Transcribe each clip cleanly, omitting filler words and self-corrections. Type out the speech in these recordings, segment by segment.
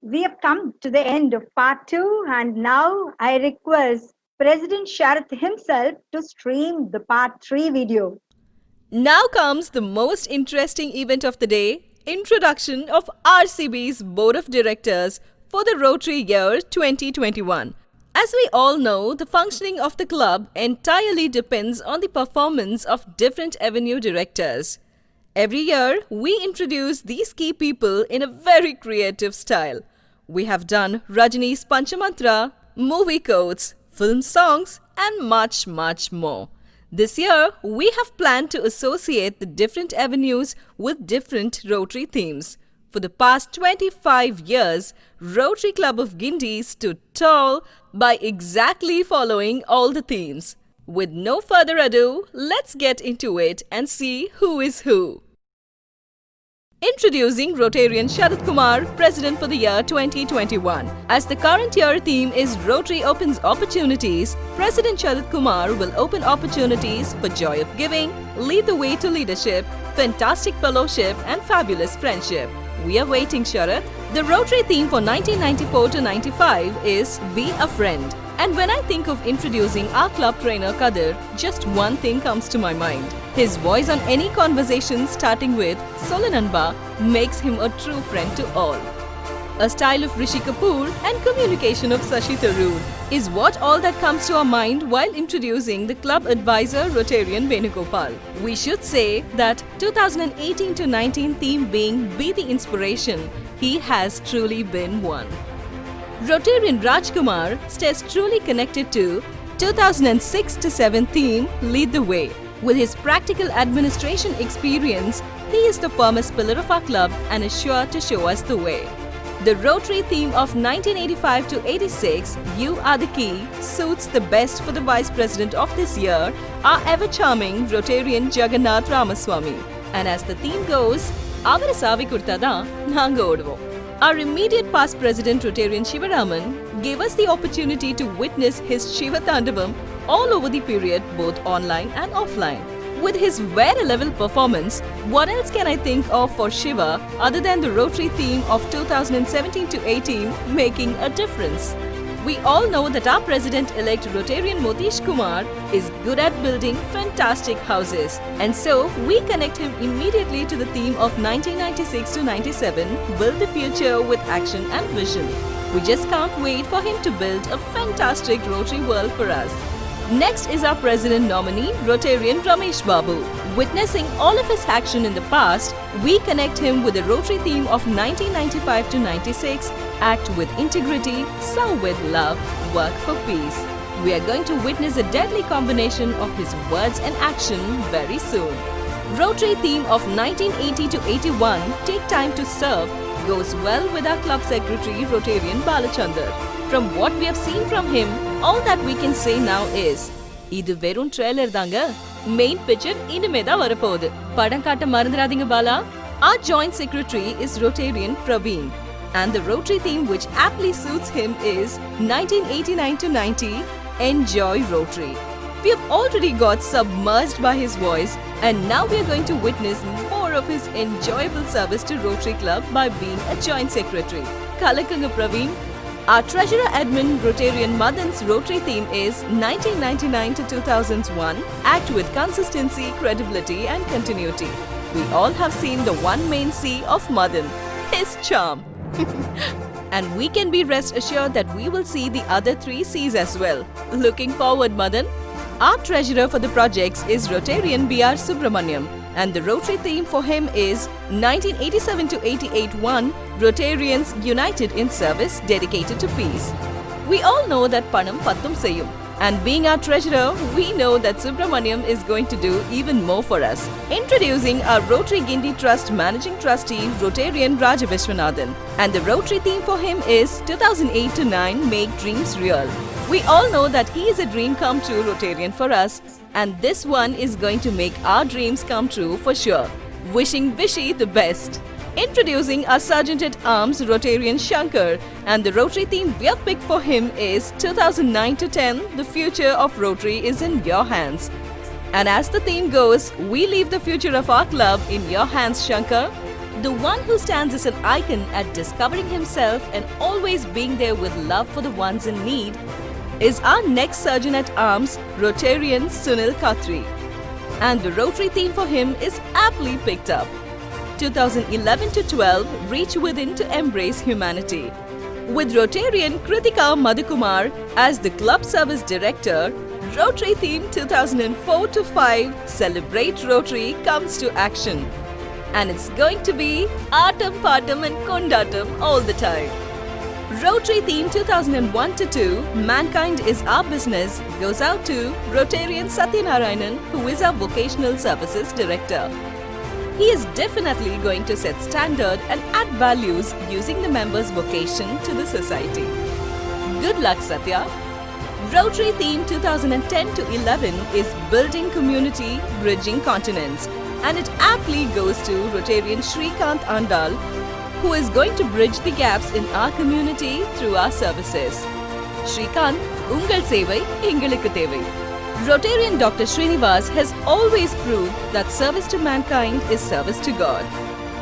We have come to the end of part two, and now I request President Sharath himself to stream the part three video. Now comes the most interesting event of the day, introduction of RCB's Board of Directors for the Rotary year 2021. As we all know, the functioning of the club entirely depends on the performance of different avenue directors. Every year, we introduce these key people in a very creative style. We have done Rajini's Panchamantra, movie quotes, film songs, and much, much more. This year, we have planned to associate the different avenues with different Rotary themes. For the past 25 years, Rotary Club of Guindy stood tall by exactly following all the themes. With no further ado, let's get into it and see who is who. Introducing Rotarian Sharath Kumar, President for the year 2021. As the current year theme is Rotary Opens Opportunities, President Sharath Kumar will open opportunities for joy of giving, lead the way to leadership, fantastic fellowship and fabulous friendship. We are waiting, Sharath. The Rotary theme for 1994 to 95 is Be a Friend. And when I think of introducing our club trainer Kadir, just one thing comes to my mind. His voice on any conversation starting with Solananba makes him a true friend to all. A style of Rishi Kapoor and communication of Sashi Tharoor is what all that comes to our mind while introducing the club advisor Rotarian Venugopal. We should say that 2018 to 19 theme being Be the Inspiration, he has truly been one. Rotarian Rajkumar stays truly connected to 2006 to 7 theme Lead the Way. With his practical administration experience, he is the firmest pillar of our club and is sure to show us the way. The Rotary theme of 1985 to 86, You Are the Key, suits the best for the Vice President of this year, our ever-charming Rotarian Jagannath Ramaswamy. And as the theme goes, Avara Savi Kurtada, Nanga Oduvom. Our immediate past President Rotarian Shivaraman gave us the opportunity to witness his Shiva Tandavam all over the period, both online and offline. With his very level performance, what else can I think of for Shiva other than the Rotary theme of 2017 to 18 making a difference? We all know that our President-elect Rotarian Motish Kumar is good at building fantastic houses. And so, we connect him immediately to the theme of 1996 to 97, Build the Future with Action and Vision. We just can't wait for him to build a fantastic Rotary world for us. Next is our President nominee, Rotarian Ramesh Babu. Witnessing all of his action in the past, we connect him with the Rotary theme of 1995 to 96, Act with Integrity, Serve with Love, Work for Peace. We are going to witness a deadly combination of his words and action very soon. Rotary theme of 1980 to 81, Take Time to Serve, goes well with our club secretary, Rotarian Balachandar. From what we have seen from him, all that we can say now is, இது வெறும் trailer தாங்க. Main picture இனிமே தான் வரப்போகுது. படம் காட்ட மறந்துடாதீங்க Bala. Our joint secretary is Rotarian Praveen. And the Rotary theme which aptly suits him is 1989 to 90, Enjoy Rotary. We have already got submerged by his voice and now we are going to witness more of his enjoyable service to Rotary Club by being a joint secretary. Kalakanga Praveen. Our Treasurer Admin Rotarian Madan's Rotary theme is 1999 to 2001, Act with Consistency, Credibility and Continuity. We all have seen the one main C of Madan, his charm. And we can be rest assured that we will see the other 3 C's as well. Looking forward, Madan. Our treasurer for the projects is Rotarian B.R. Subramaniam. And the Rotary theme for him is 1987 to 88-1, Rotarians United in Service Dedicated to Peace. We all know that Panam Pattum Seyum. And being our treasurer, we know that Subramaniam is going to do even more for us. Introducing our Rotary Guindy Trust Managing Trustee, Rotarian Raja Vishwanathan. And the Rotary theme for him is 2008 to 9, Make Dreams Real. We all know that he is a dream come true Rotarian for us. And this one is going to make our dreams come true for sure. Wishing Vishy the best. Introducing our Sergeant at Arms Rotarian Shankar, and the Rotary theme we have picked for him is 2009 to 10, The Future of Rotary is in Your Hands. And as the theme goes, we leave the future of our club in your hands, Shankar. The one who stands as an icon at discovering himself and always being there with love for the ones in need is our next Surgeon at Arms, Rotarian Sunil Khatri. And the Rotary theme for him is aptly picked up. 2011 to 12, reach within to embrace humanity. With Rotarian Kritika Madhukumar as the Club Service Director, Rotary theme 2004 to 5, Celebrate Rotary comes to action. And it's going to be Atam, Patam and Kondatam all the time. Rotary theme 2001 to 2, Mankind is Our Business, goes out to Rotarian Satyanarayanan, who is our Vocational Services Director. He is definitely going to set standard and add values using the members' vocation to the society. Good luck, Satya. Rotary theme 2010 to 11 is Building Community, Bridging Continents, and it aptly goes to Rotarian Shrikant Andal, who is going to bridge the gaps in our community through our services. Shrikant, Ungal Sevai, Ingalukku Thevai. Rotarian Dr. Srinivas has always proved that service to mankind is service to God.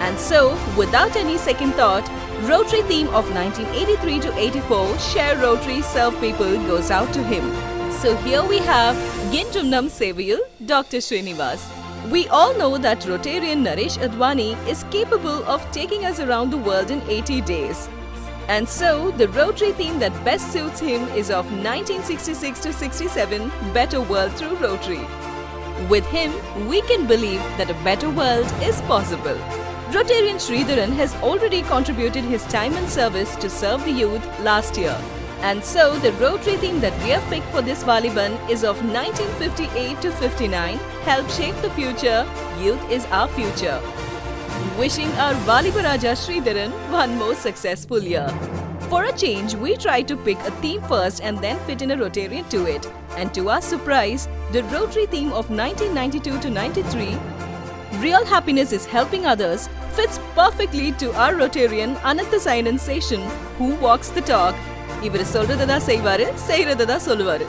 And so, without any second thought, Rotary theme of 1983 to 84, Share Rotary Serve People goes out to him. So here we have Ginjumnam Sevayul, Dr. Srinivas. We all know that Rotarian Naresh Advani is capable of taking us around the world in 80 days. And so, the Rotary theme that best suits him is of 1966 to 67, Better World Through Rotary. With him, we can believe that a better world is possible. Rotarian Sridharan has already contributed his time and service to serve the youth last year. And so, the Rotary theme that we have picked for this Valiban is of 1958 to 59, Help Shape the Future, Youth is Our Future. Wishing our Valibaraja Sridharan one more successful year. For a change, we try to pick a theme first and then fit in a Rotarian to it. And to our surprise, the Rotary theme of 1992 to 93, Real Happiness is Helping Others, fits perfectly to our Rotarian Anantha Sainan Session, who walks the talk. இவர் சொல்றதா செய்வாரு, செய்றதா சொல்லுவாரு.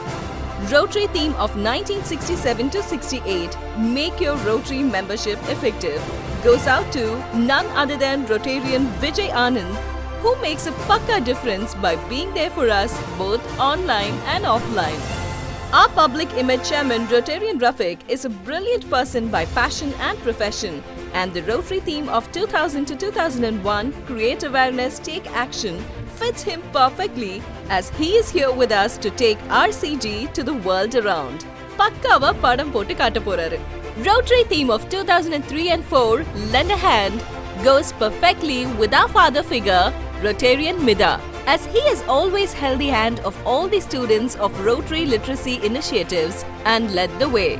Rotary theme of 1967 to 68, Make Your Rotary Membership Effective, goes out to none other than Rotarian Vijay Anand, who makes a pakka difference by being there for us both online and offline. Our public image chairman Rotarian Rafiq is a brilliant person by passion and profession, and the Rotary theme of 2000 to 2001, Create Awareness, Take Action, fits him perfectly as he is here with us to take RCG to the world around. Pakkava padam potu kaata poraru. Rotary theme of 2003 and 4, Lend a Hand, goes perfectly with our father figure, Rotarian Mida, as he has always held the hand of all the students of Rotary literacy initiatives and led the way.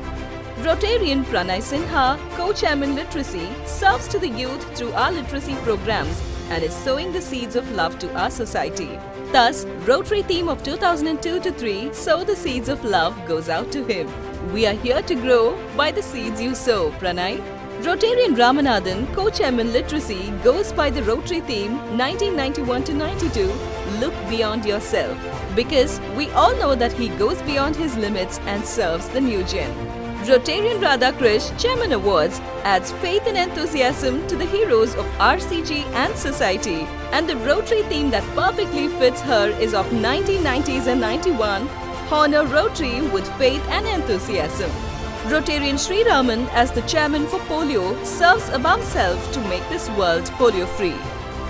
Rotarian Pranay Sinha, Co-Chairman Literacy, serves to the youth through our literacy programs and is sowing the seeds of love to our society. Thus, Rotary theme of 2002 to 3, Sow the Seeds of Love, goes out to him. We are here to grow by the seeds you sow, Pranay. Rotarian Ramanathan, Co-Chairman Literacy, goes by the Rotary theme 1991 to 92, Look Beyond Yourself, because we all know that he goes beyond his limits and serves the new gen. Rotarian Radhakrish, Chairman Awards, adds faith and enthusiasm to the heroes of RCG and society, and the Rotary theme that perfectly fits her is of 1990s and 91, Honor Rotary with faith and enthusiasm. Rotarian Sri Raman, as the chairman for polio, serves above self to make this world polio-free.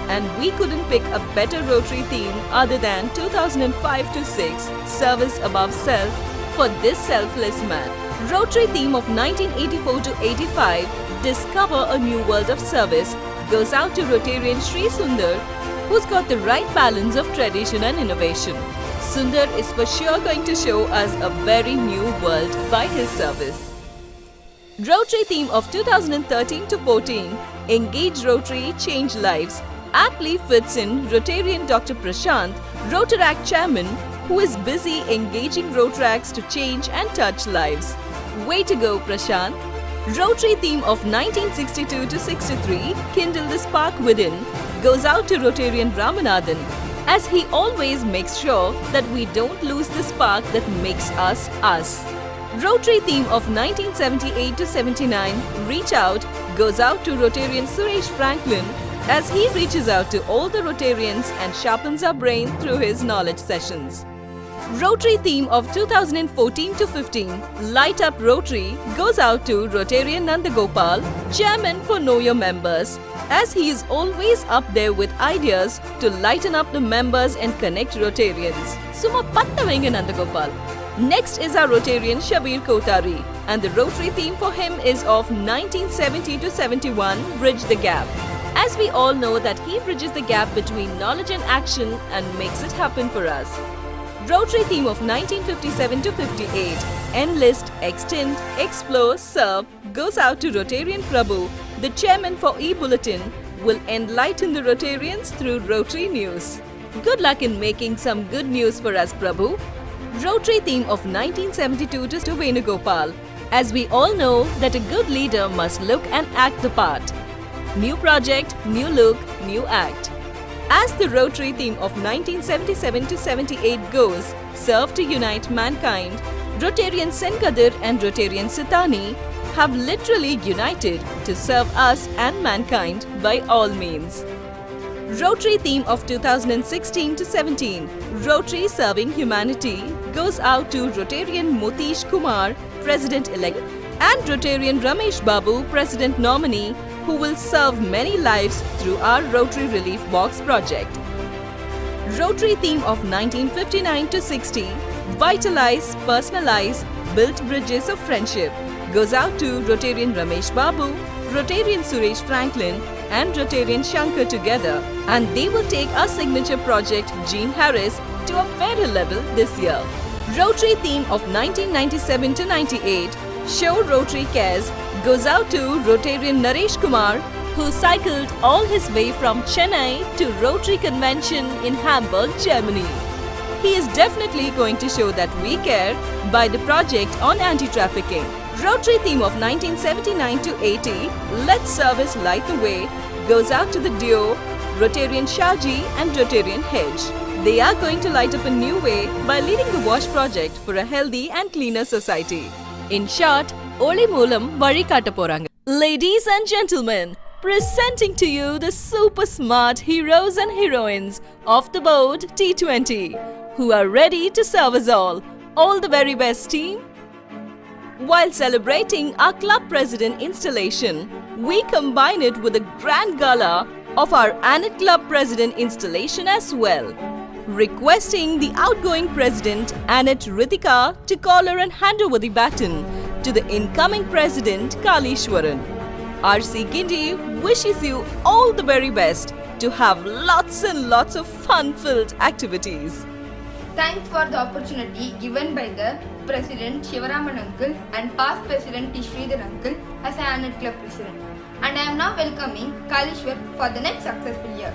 And we couldn't pick a better Rotary theme other than 2005 to 6, Service Above Self, for this selfless man. Rotary theme of 1984 to 85, Discover a New World of Service, goes out to Rotarian Sri Sundar, who's got the right balance of tradition and innovation. Sundar is for sure going to show us a very new world by his service. Rotary theme of 2013 to 14, Engage Rotary, Change Lives, aptly fits in Rotarian Dr. Prashant, Rotaract Chairman, who is busy engaging Rotaracts to change and touch lives. Way to go, Prashant! Rotary theme of 1962 to 63, Kindle the Spark Within, goes out to Rotarian Ramanathan, as he always makes sure that we don't lose the spark that makes us us. Rotary theme of 1978 to 79, Reach Out, goes out to Rotarian Suresh Franklin as he reaches out to all the Rotarians and sharpens our brain through his knowledge sessions. Rotary theme of 2014 to 15, Light Up Rotary, goes out to Rotarian Nandagopal, Chairman for Know Your Members, as he is always up there with ideas to lighten up the members and connect Rotarians. Suma Pattavenga Nandagopal. Next is our Rotarian Shabir Kotari, and the Rotary theme for him is of 1970 to 71, Bridge the Gap. As we all know that he bridges the gap between knowledge and action and makes it happen for us. Rotary theme of 1957 to 58, Enlist, Extend, Explore, Serve, goes out to Rotarian Prabhu, the chairman for E-Bulletin, will enlighten the Rotarians through Rotary News. Good luck in making some good news for us, Prabhu. Rotary theme of 1972 to Venugopal, as we all know that a good leader must look and act the part. New project, new look, new act. As the Rotary theme of 1977 to 78 goes, Serve to Unite Mankind, Rotarian Senkadir and Rotarian Sitani have literally united to serve us and mankind by all means. Rotary theme of 2016 to 17, Rotary Serving Humanity, goes out to Rotarian Motish Kumar, President-elect, and Rotarian Ramesh Babu, President nominee, who will serve many lives through our Rotary Relief Box project. Rotary theme of 1959 to 60, Vitalize, Personalize, Build Bridges of Friendship, goes out to Rotarian Ramesh Babu, Rotarian Suresh Franklin, and Rotarian Shankar together, and they will take our signature project Jean Harris to a better level this year. Rotary theme of 1997 to 98, Show Rotary Cares, goes out to Rotarian Naresh Kumar, who cycled all his way from Chennai to Rotary Convention in Hamburg, Germany. He is definitely going to show that we care by the project on anti-trafficking. Rotary theme of 1979 to 80, Let Service Light the Way, goes out to the duo Rotarian Shaji and Rotarian Hedge. They are going to light up a new way by leading the WASH project for a healthy and cleaner society. In short, Oli Moolam Vari Katta Poranga. Ladies and gentlemen, presenting to you the super smart heroes and heroines of the board T20, who are ready to serve us all. All the very best, team. While celebrating our club president installation, we combine it with a grand gala of our ANET Club President installation as well, requesting the outgoing President ANET Ritika to call her and hand over the baton to the incoming President Kalishwaran. RC Gindi wishes you all the very best to have lots and lots of fun-filled activities. Thanks for the opportunity given by the President Shivaraman Uncle and past President T. Sridhar Uncle as an ANET Club President. And I am now welcoming Kalishwar for the next successful year.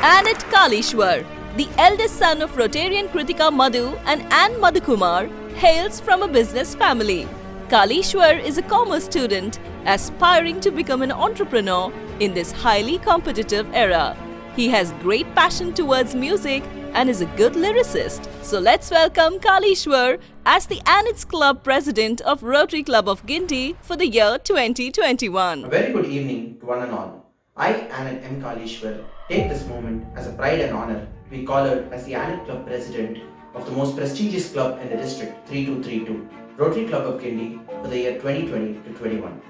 ANET Kalishwar, the eldest son of Rotarian Kritika Madhu and Ann Madhukumar, hails from a business family. Kalishwar is a commerce student aspiring to become an entrepreneur in this highly competitive era. He has great passion towards music and is a good lyricist. So let's welcome Kalishwar as the ANET's Club President of Rotary Club of Guindy for the year 2021. A very good evening to one and all. I, ANET M. Kalishwar, take this moment as a pride and honor to be collared as the ANET Club President of the most prestigious club in the district 3232, Rotary Club of Guindy, for the year 2020 to 21.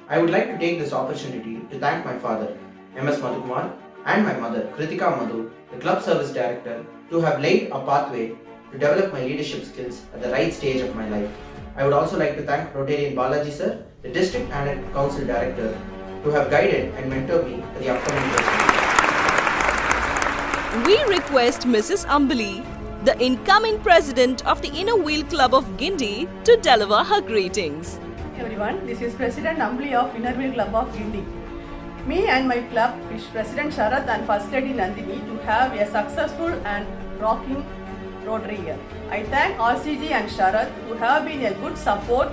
I would like to take this opportunity to thank my father, M.S. Madhukumar, and my mother, Kritika Madhu, the Club Service Director, to have laid a pathway to develop my leadership skills at the right stage of my life. I would also like to thank Rotarian Balaji Sir, the District ANET Council Director, to have guided and mentored me for the upcoming years. We request Mrs. Ambali, the incoming President of the Inner Wheel Club of Guindy, to deliver her greetings. Everyone, this is President Ambali of Inner Wheel Club of Guindy. Me and my club wish President Sharath and First Lady Nandini to have a successful and rocking Rotary year. I thank RCG and Sharath who have been a good support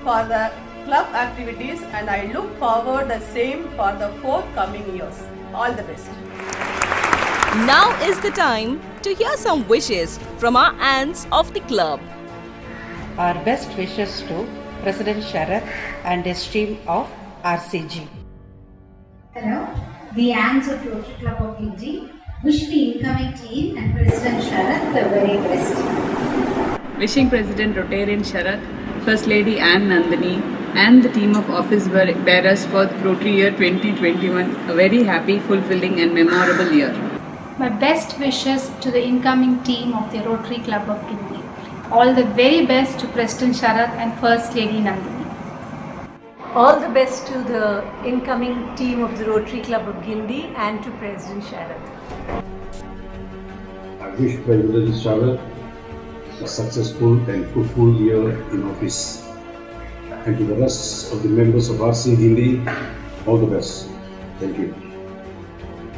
for the club activities, and I look forward the same for the forthcoming years. All the best. Now is the time to hear some wishes from our aunts of the club. Our best wishes to President Sharath and his team of RCG. Hello, the aunts of Rotary Club of Guindy wish the incoming team and President Sharath the very best. Wishing President Rotarian Sharath, First Lady Anne Nandini and the team of office bearers for Rotary Year 2021 a very happy, fulfilling and memorable year. My best wishes to the incoming team of the Rotary Club of Guindy. All the very best to President Sharath and First Lady Nandini. All the best to the incoming team of the Rotary Club of Guindy and to President Sharath. I wish President Sharath a successful and fruitful year in office. And to the rest of the members of RC Guindy, all the best. Thank you.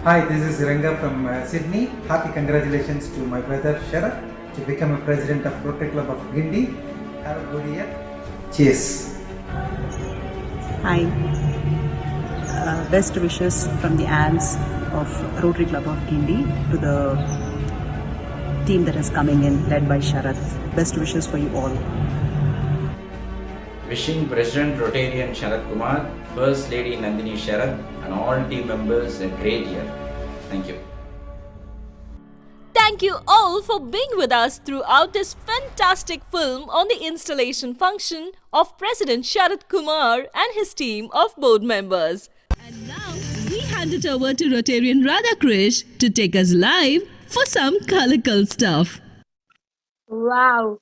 Hi, this is Ranga from Sydney. Happy congratulations to my brother Sharath to become a president of Rotary Club of Guindy. Have a good year. Cheers. Hi. Best wishes from the aunts of Rotary Club of Guindy to the team that is coming in led by Sharath. Best wishes for you all. Wishing President Rotarian Sharath Kumar, First Lady Nandini Sharath and all team members a great year. Thank you. Thank you all for being with us throughout this fantastic film on the installation function of President Sharath Kumar and his team of board members. And now we hand it over to Rotarian Radhakrish to take us live for some colorful stuff. Wow,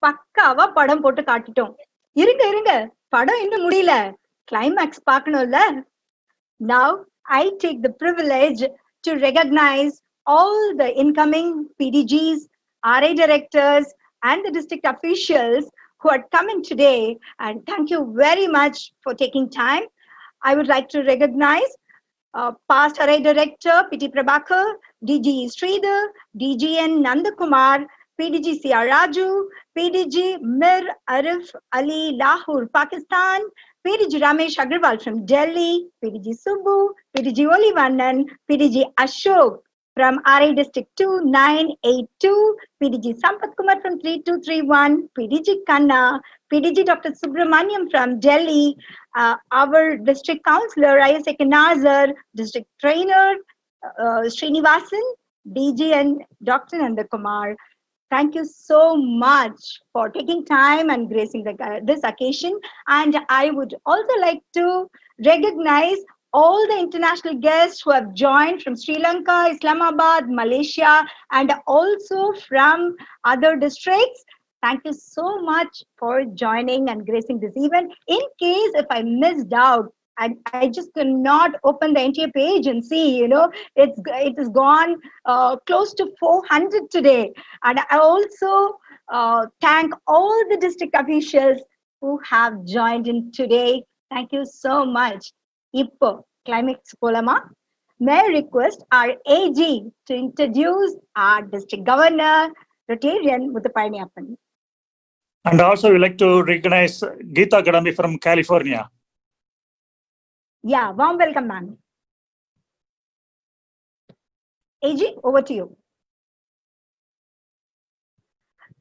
பக்காவா படம் போட்டு காட்டிட்டோம். இருங்க படம் இன்னும் முடியல, climax பார்க்கணும்ல. Now I take the privilege to recognize all the incoming PDGs, RA directors and the district officials who had come in today, and thank you very much for taking time. I would like to recognize past RA director PT Prabhakar, DG Sridhar, DGN Nandakumar, PDG CR Raju, PDG Mir Arif Ali Lahore, Pakistan, PDG Ramesh Agrawal from Delhi, PDG Subbu, PDG Olivannan, PDG Ashok from RA District 2982, PDG Sampath Kumar from 3231, PDG Kanna, PDG Dr. Subramaniam from Delhi, our district councillor ISAK Nazar, district trainer Srinivasan, DG and Dr. Nandakumar. Thank you so much for taking time and gracing this occasion. And I would also like to recognize all the international guests who have joined from Sri Lanka, Islamabad, Malaysia, and also from other districts. Thank you so much for joining and gracing this event. In case if I missed out, I just cannot open the entire page and see, it has gone close to 400 today. And I also thank all the district officials who have joined in today. Thank you so much. Ippo, climax polama. May I request our AG to introduce our district governor, Rotarian Muthapalaniappan. And also we like to recognize Geeta Kadambi from California. Yeah, warm welcome, ma'am. AG, over to you.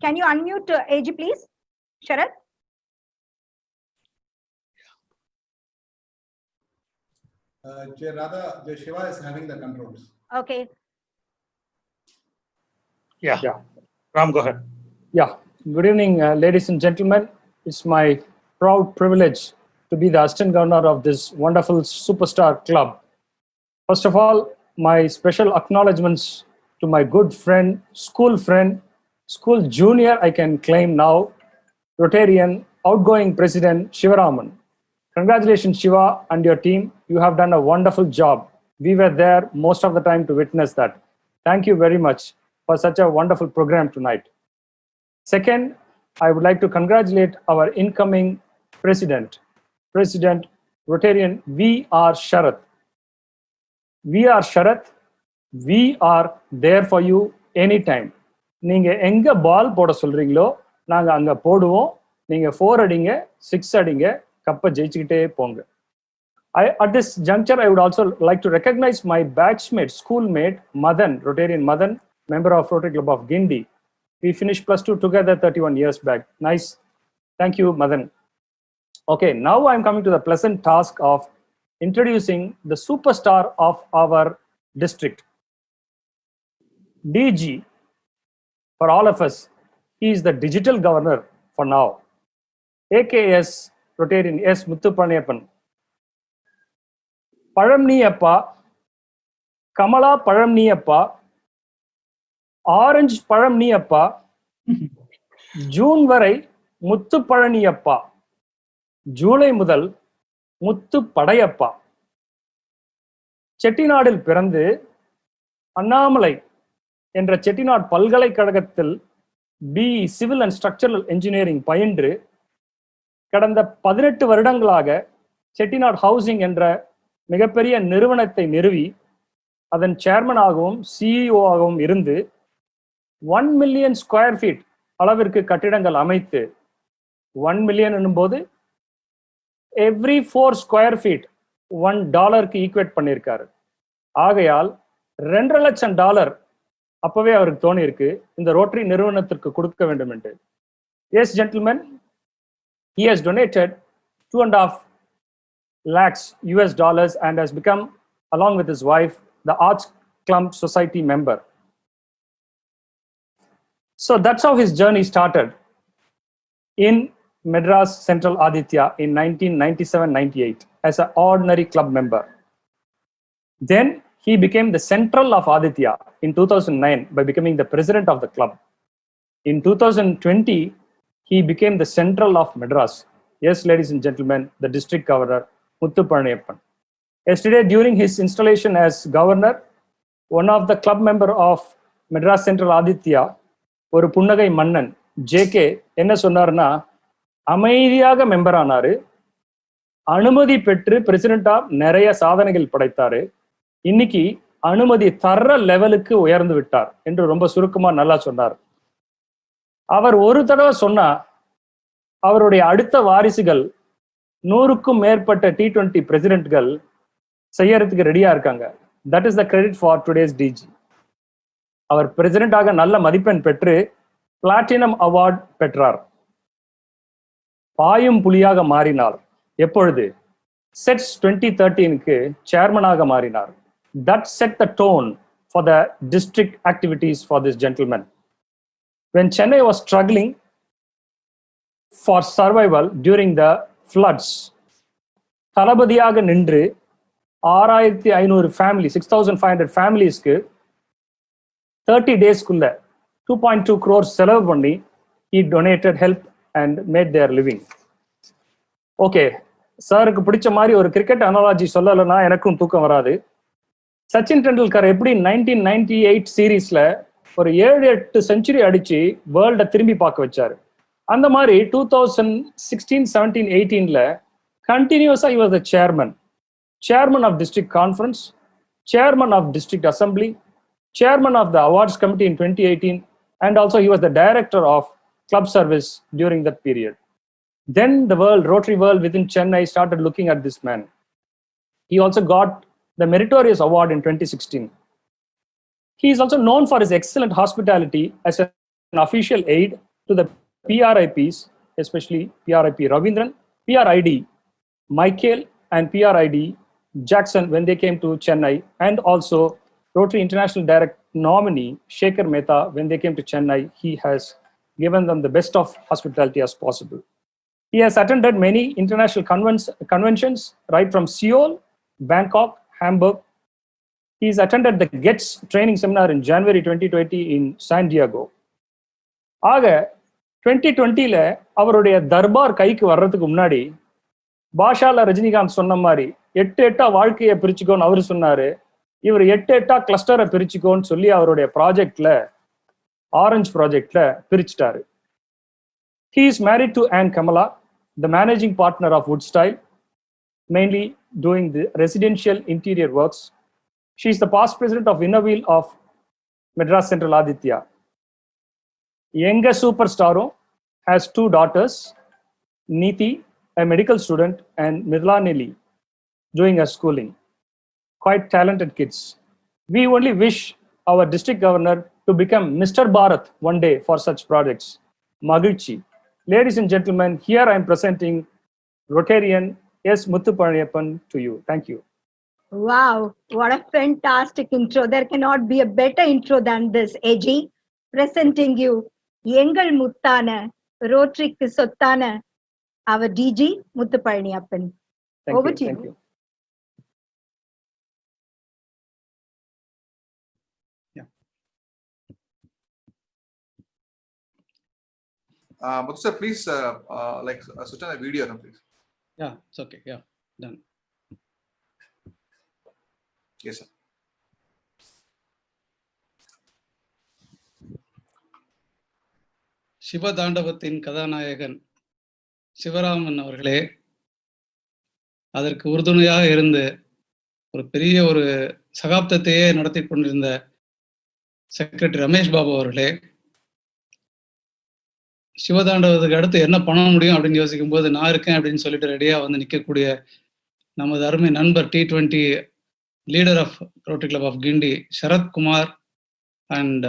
Can you unmute AG, please? Sharath? Jay Radha, Jay Shiva is having the controls. Okay. Yeah. Ram, go ahead. Yeah. Good evening, ladies and gentlemen. It's my proud privilege to be the assistant governor of this wonderful superstar club. First of all, my special acknowledgements to my good friend, school junior, I can claim now, Rotarian outgoing president Shivaraman. Congratulations, Shiva and your team. You have done a wonderful job. We were there most of the time to witness that. Thank you very much for such a wonderful program tonight. Second, I would like to congratulate our incoming President Rotarian V.R. Sharath. V.R. Sharath, we are there for you anytime. நீங்க எங்க பால் போட சொல்றீங்களோ நாங்க அங்க போடுவோம். நீங்க 4 அடிங்க, 6 அடிங்க, கப்பை ஜெயிச்சுக்கிட்டே போங்க. At this juncture, I would also like to recognize my batchmate, schoolmate, Madan, Rotarian Madan, member of Rotary Club of Guindy. We finished +2 together 31 years back. Nice. Thank you, Madan. Okay, now I'm coming to the pleasant task of introducing the superstar of our district. DG, for all of us, he is the digital governor for now. AKS Rotarian S. Muthupaniappan. Paramniyappa, Kamala Paramniyappa, Orange Paramniyappa, June வரை முத்து பழனியப்பா, ஜூலை முதல் முத்து படையப்பா. செட்டிநாடில் பிறந்து அண்ணாமலை என்ற செட்டிநாடு பல்கலைக்கழகத்தில் BE civil and structural engineering பயின்று கடந்த 18 வருடங்களாக Chettinad housing என்ற மிகப்பெரிய நிறுவனத்தை நிறுவி அதன் சேர்மனாகவும் CEO ஆகவும் இருந்து 1 மில்லியன் ஸ்கொயர் ஃபீட் அளவிற்கு கட்டிடங்கள் அமைத்து 1 மில்லியன் என்னும்போது எவ்ரி 4 ஸ்கொயர் ஃபீட் $1 ஈக்குவேட் பண்ணியிருக்காரு. ஆகையால் $2.5 லட்சம் அப்பவே அவருக்கு தோணி இருக்கு இந்த ரோட்டரி நிறுவனத்திற்கு கொடுக்க வேண்டும் என்று. Yes gentleman, he has donated $2.5 lakhs US and has become, along with his wife, the Arts Club Society member. So that's how his journey started in Madras Central Aditya in 1997-98 as an ordinary club member. Then he became the central of Aditya in 2009 by becoming the president of the club. In 2020, he became the central of Madras. Yes, ladies and gentlemen, the district governor, Muthu Palaniappan. Yesterday, during his installation as governor, one of the club member of Madras Central Aditya, ஒரு புன்னகை மன்னன் JK என்ன சொன்னார்னா, அமைதியாக member ஆனாரு, அனுமதி பெற்று பிரசிடென்டா நிறைய சாதனைகள் படைத்தாரு, இன்னைக்கு அனுமதி தர்ற லெவலுக்கு உயர்ந்து விட்டார் என்று ரொம்ப சுருக்கமா நல்லா சொன்னார். அவர் ஒரு தடவை சொன்னா அவருடைய அடுத்த வாரிசுகள் 100க்கும் மேற்பட்ட T20 பிரசிடென்ட்கள் செய்யறதுக்கு ரெடியா இருக்காங்க. That is the credit for today's DG. அவர் பிரசிடென்டாக நல்ல மதிப்பெண் பெற்று பிளாட்டினம் அவார்ட் பெற்றார். பாயும் புலியாக மாறினார். எப்பொழுது? செட்ஸ் 2013க்கு சேர்மனாக மாறினார். That set the tone for the district activities for this gentleman. When Chennai was struggling for survival during the floods, தளபதியாக நின்று 6500 family, 6500 familiesக்கு 30 daysக்குள்ள 2.2 crores செலவு பண்ணி he donated help and made their living. Okay, சாருக்கு பிடிச்ச மாதிரி ஒரு cricket analogy சொல்லலைன்னா எனக்கும் தூக்கம் வராது. சச்சின் டெண்டுல்கர் எப்படி 1998 சீரீஸ்ல ஒரு 7-8 செஞ்சுரி அடிச்சு வேர்ல்ட திரும்பி பார்க்க வச்சாரு, அந்த மாதிரி 2016, 17, 18ல கண்டினியூஸா he was the chairman of district conference, chairman of district assembly, chairman of the awards committee in 2018, and also he was the director of club service during that period. Then the Rotary world within Chennai started looking at this man. He also got the Meritorious Award in 2016. He is also known for his excellent hospitality as an official aid to the PRIPs, especially PRIP Ravindran, PRID Michael, and PRID Jackson when they came to Chennai, and also Rotary International Direct nominee Shekhar Mehta when they came to Chennai. He has given them the best of hospitality as possible. He has attended many international conventions right from Seoul, Bangkok, Hamburg. He's attended the GETS training seminar in January 2020 in San Diego. ஆக 2020ல அவருடைய தர்பார் கைக்கு வர்றதுக்கு முன்னாடி பாஷால ரஜினிகாந்த் சொன்ன மாதிரி 8 வாழ்க்கையை பிரிச்சுக்கோன்னு அவரு சொன்னாரு. இவர் 8 கிளஸ்டரை பிரிச்சுக்கோன்னு சொல்லி அவருடைய ப்ராஜெக்ட்ல, ஆரஞ்ச் ப்ராஜெக்ட்ல பிரிச்சுட்டாரு. He is married to Anne Kamala, the managing partner of Woodstyle, mainly doing the residential interior works. She is the past president of Innoveel of Madras Central Aditya. Younger superstar has 2 daughters, Neeti, a medical student, and Mirla Nili, doing our schooling. Quite talented kids. We only wish our district governor to become Mr. Bharat one day for such projects. Magilchi. Ladies and gentlemen, here I am presenting Rotarian S. Muthupaliyappan to you. Thank you. Wow, what a fantastic intro. There cannot be a better intro than this, AG. Presenting you, Yengal Muttana, Rotary Sottana, our DG, Muthupaliyappan. Over to Thank you. Muthu sir, please switch on the video now, please. Yeah, it's okay. Yeah, done. Yes, sir. சிவதாண்டவத்தின் கதாநாயகன் சிவராமன் அவர்களே, அதற்கு உறுதுணையாக இருந்து ஒரு பெரிய ஒரு சகாப்தத்தையே நடத்தி கொண்டிருந்த செக்ரட்டரி ரமேஷ் பாபு அவர்களே, சிவதாண்டவத்துக்கு அடுத்து என்ன பண்ண முடியும் அப்படின்னு யோசிக்கும் போது நான் இருக்கேன் அப்படின்னு சொல்லிட்டு ரெடியா வந்து நிற்கக்கூடிய நமது அருமை நண்பர் T20 leader of Rotary Club of Guindy Sarathkumar and